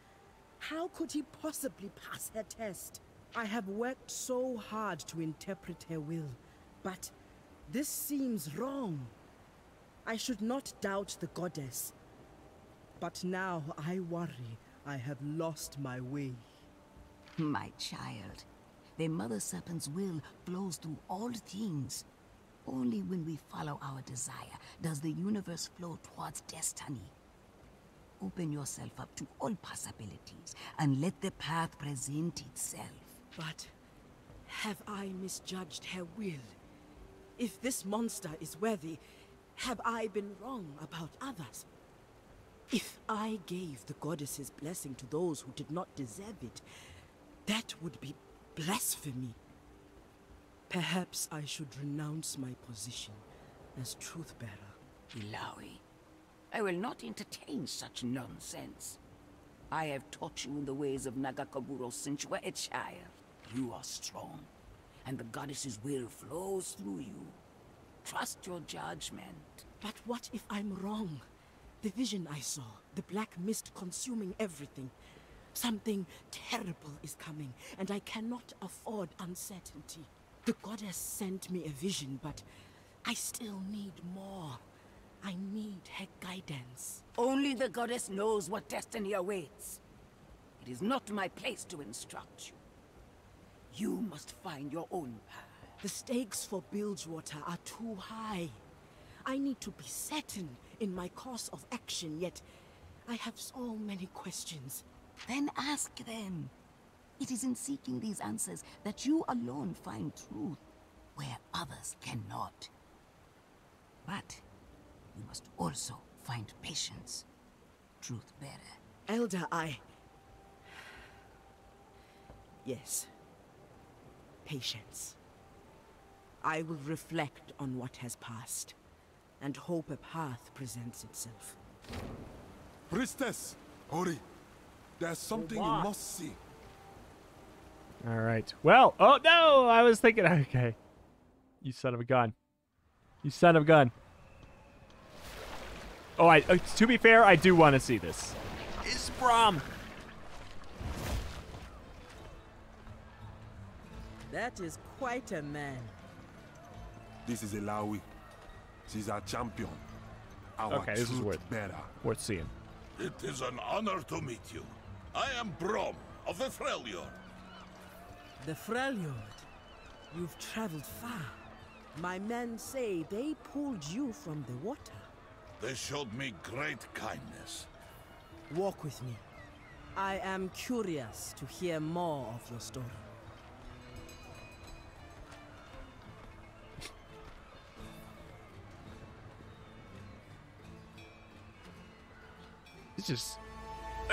How could he possibly pass her test? I have worked so hard to interpret her will, but this seems wrong. I should not doubt the goddess, but now I worry I have lost my way. My child, the Mother Serpent's will flows through all things. Only when we follow our desire does the universe flow towards destiny. Open yourself up to all possibilities and let the path present itself. But have I misjudged her will? If this monster is worthy, have I been wrong about others? If I gave the goddess's blessing to those who did not deserve it, that would be blasphemy. Perhaps I should renounce my position as truth-bearer. Illaoi, I will not entertain such nonsense. I have taught you in the ways of Nagakaburo since you were a child. You are strong, and the goddess's will flows through you. Trust your judgment. But what if I'm wrong? The vision I saw, the black mist consuming everything. Something terrible is coming, and I cannot afford uncertainty. The goddess sent me a vision, but I still need more. I need her guidance. Only the goddess knows what destiny awaits. It is not my place to instruct you. You must find your own path. The stakes for Bilgewater are too high. I need to be certain in my course of action, yet I have so many questions. Then ask them. It is in seeking these answers that you alone find truth, where others cannot. But you must also find patience. Truth bearer. Elder, Yes. Patience. I will reflect on what has passed, and hope a path presents itself. Priestess, hurry. There's something you must see. All right. Well, oh no, I was thinking, okay. You son of a gun. You son of a gun. Oh, to be fair, I do want to see this. It's Braum. That is quite a man. This is Illaoi. She's our champion. Our Okay, this is truth bearer. worth seeing. It is an honor to meet you. I am Braum of the Freljord. The Freljord? You've traveled far. My men say they pulled you from the water. They showed me great kindness. Walk with me. I am curious to hear more of your story.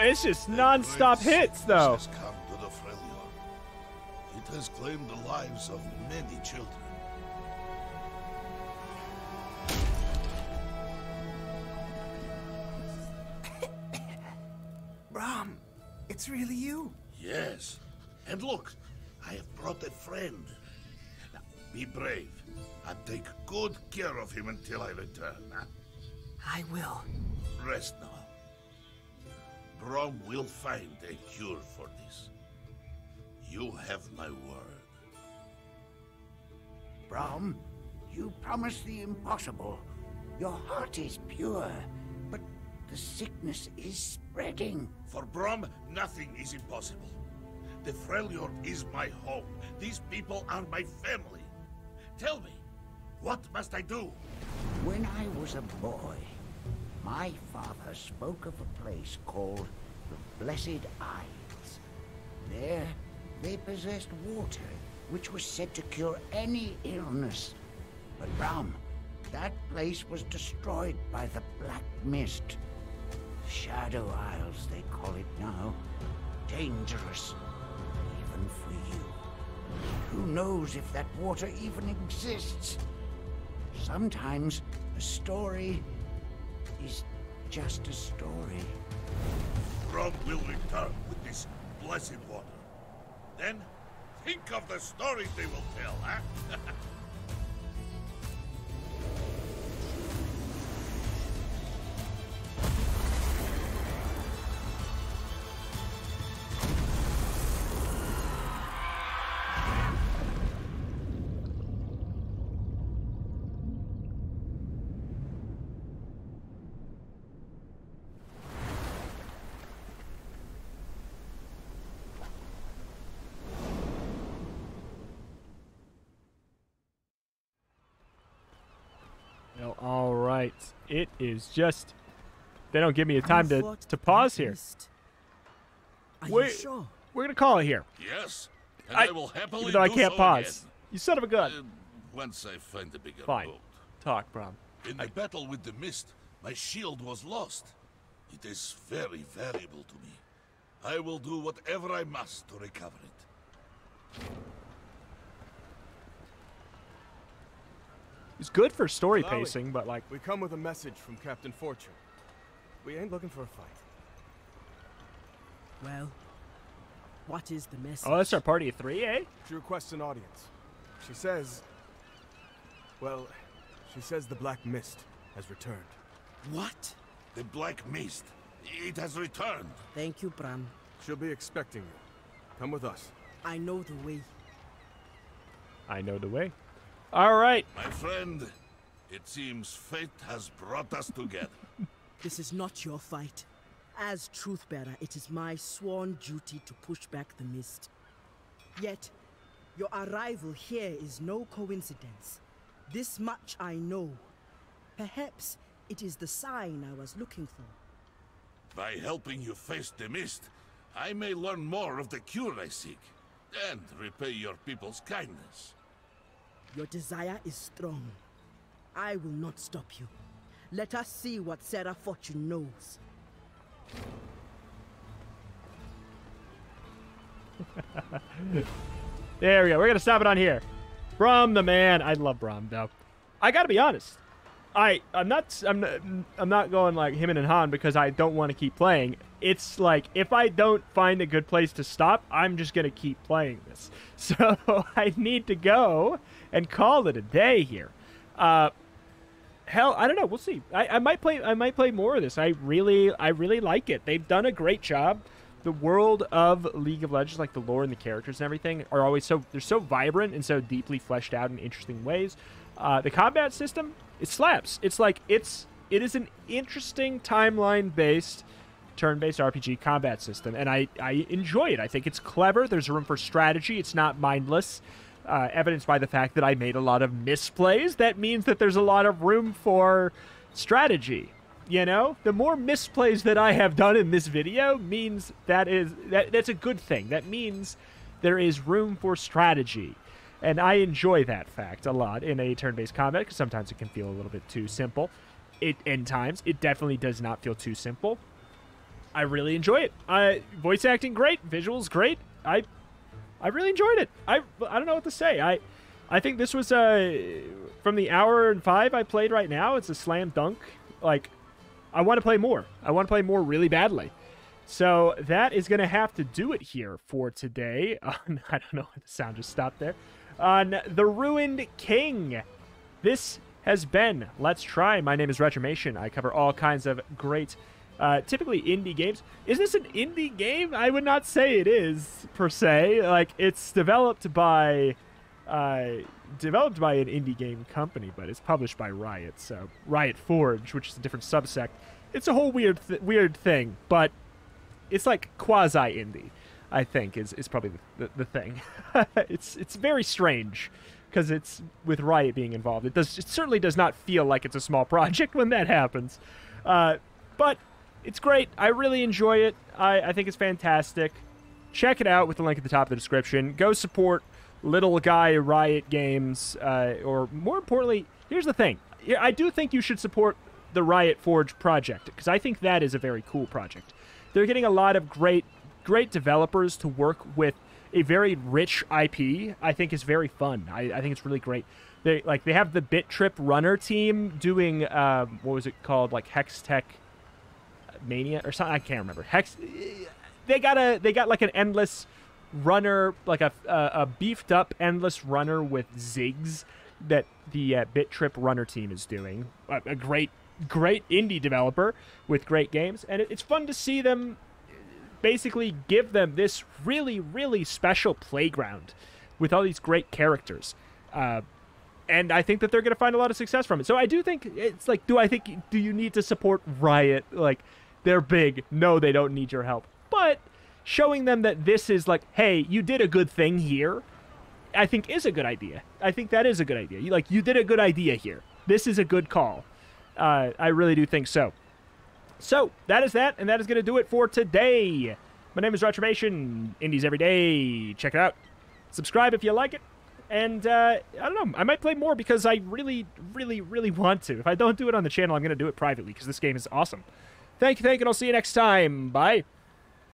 It's just non-stop hits, though. Has come to the Freljord. It has claimed the lives of many children. Braum, it's really you. Yes. And look, I have brought a friend. Now, be brave and take good care of him until I return. Huh? I will. Rest now. Braum will find a cure for this. You have my word. Braum, you promised the impossible. Your heart is pure, but the sickness is spreading. For Braum, nothing is impossible. The Freljord is my home. These people are my family. Tell me, what must I do? When I was a boy, my father spoke of a place called the Blessed Isles. There, they possessed water, which was said to cure any illness. But Braum, that place was destroyed by the Black Mist. Shadow Isles, they call it now. Dangerous, even for you. Who knows if that water even exists? Sometimes a story is just a story. Braum will return with this blessed water. Then, think of the stories they will tell, huh? Well, all right. It is just... They don't give me a time to pause here. Are you sure? We're going to call it here. Yes, and I will happily even though I do can't so pause. again. You son of a gun. Once I find a bigger Fine. boat. Talk, Braum. In the battle with the mist, my shield was lost. It is very valuable to me. I will do whatever I must to recover it. It's good for story Illaoi, pacing, but like... We come with a message from Captain Fortune. We ain't looking for a fight. Well, what is the message? Oh, that's our party of 3, eh? She requests an audience. She says... Well, she says the Black Mist has returned. What? The Black Mist. It has returned. Thank you, Braum. She'll be expecting you. Come with us. I know the way. I know the way. All right. My friend, it seems fate has brought us together. This is not your fight. As Truthbearer, it is my sworn duty to push back the mist. Yet, your arrival here is no coincidence. This much I know. Perhaps it is the sign I was looking for. By helping you face the mist, I may learn more of the cure I seek, and repay your people's kindness. Your desire is strong. I will not stop you. Let us see what Sarah Fortune knows. There we go. We're gonna stop it on here. Brom the man. I love Brom though. I gotta be honest. I'm not going like him and Han because I don't want to keep playing. It's like if I don't find a good place to stop, I'm just gonna keep playing this. So I need to go and call it a day here. Hell, I don't know. We'll see. I might play more of this. I really like it. They've done a great job. The world of League of Legends, like the lore and the characters and everything, are always they're so vibrant and so deeply fleshed out in interesting ways. The combat system, it slaps. It's like it is an interesting timeline-based, turn-based RPG combat system, and I enjoy it. I think it's clever. There's room for strategy. It's not mindless. Evidenced by the fact that I made a lot of misplays. That means that there's a lot of room for strategy. You know, the more misplays that I have done in this video means that's a good thing. That means there is room for strategy. And I enjoy that fact a lot in a turn-based combat, because sometimes it can feel a little bit too simple. In times, it definitely does not feel too simple. I really enjoy it. Voice acting, great. Visuals, great. I really enjoyed it. I don't know what to say. I think this was from the hour and 5 I played right now, it's a slam dunk. Like, I want to play more. I want to play more really badly. So that is going to have to do it here for today. I don't know why the sound just stopped there. On The Ruined King. This has been Let's Try. My name is Retromation. I cover all kinds of great, typically indie games. Is this an indie game? I would not say it is, per se. Like, it's developed by an indie game company, but it's published by Riot. So Riot Forge, which is a different subsect. It's a whole weird thing, but it's like quasi-indie, I think, is probably the thing. It's very strange, because it's with Riot being involved. It certainly does not feel like it's a small project when that happens. But it's great. I really enjoy it. I think it's fantastic. Check it out with the link at the top of the description. Go support little guy Riot Games, or more importantly, here's the thing. I do think you should support the Riot Forge project, because I think that is a very cool project. They're getting a lot of great developers to work with a very rich IP. I think is very fun. I think it's really great. They have the Bit Trip Runner team doing what was it called, like Hextech Mania or something. I can't remember. They got like an endless runner, like a beefed up endless runner with Ziggs that the Bit Trip Runner team is doing. A great indie developer with great games, and it's fun to see them basically give them this really, really special playground with all these great characters. And I think that they're going to find a lot of success from it. So I do think it's like, do you need to support Riot? Like, they're big. No, they don't need your help. But showing them that this is like, hey, you did a good thing here, I think is a good idea. I think that is a good idea. You did a good idea here. This is a good call. I really do think so. So, that is that, and that is going to do it for today. My name is Retromation. Indies every day. Check it out. Subscribe if you like it. And, I don't know, I might play more because I really, really, really want to. If I don't do it on the channel, I'm going to do it privately because this game is awesome. Thank you, and I'll see you next time. Bye.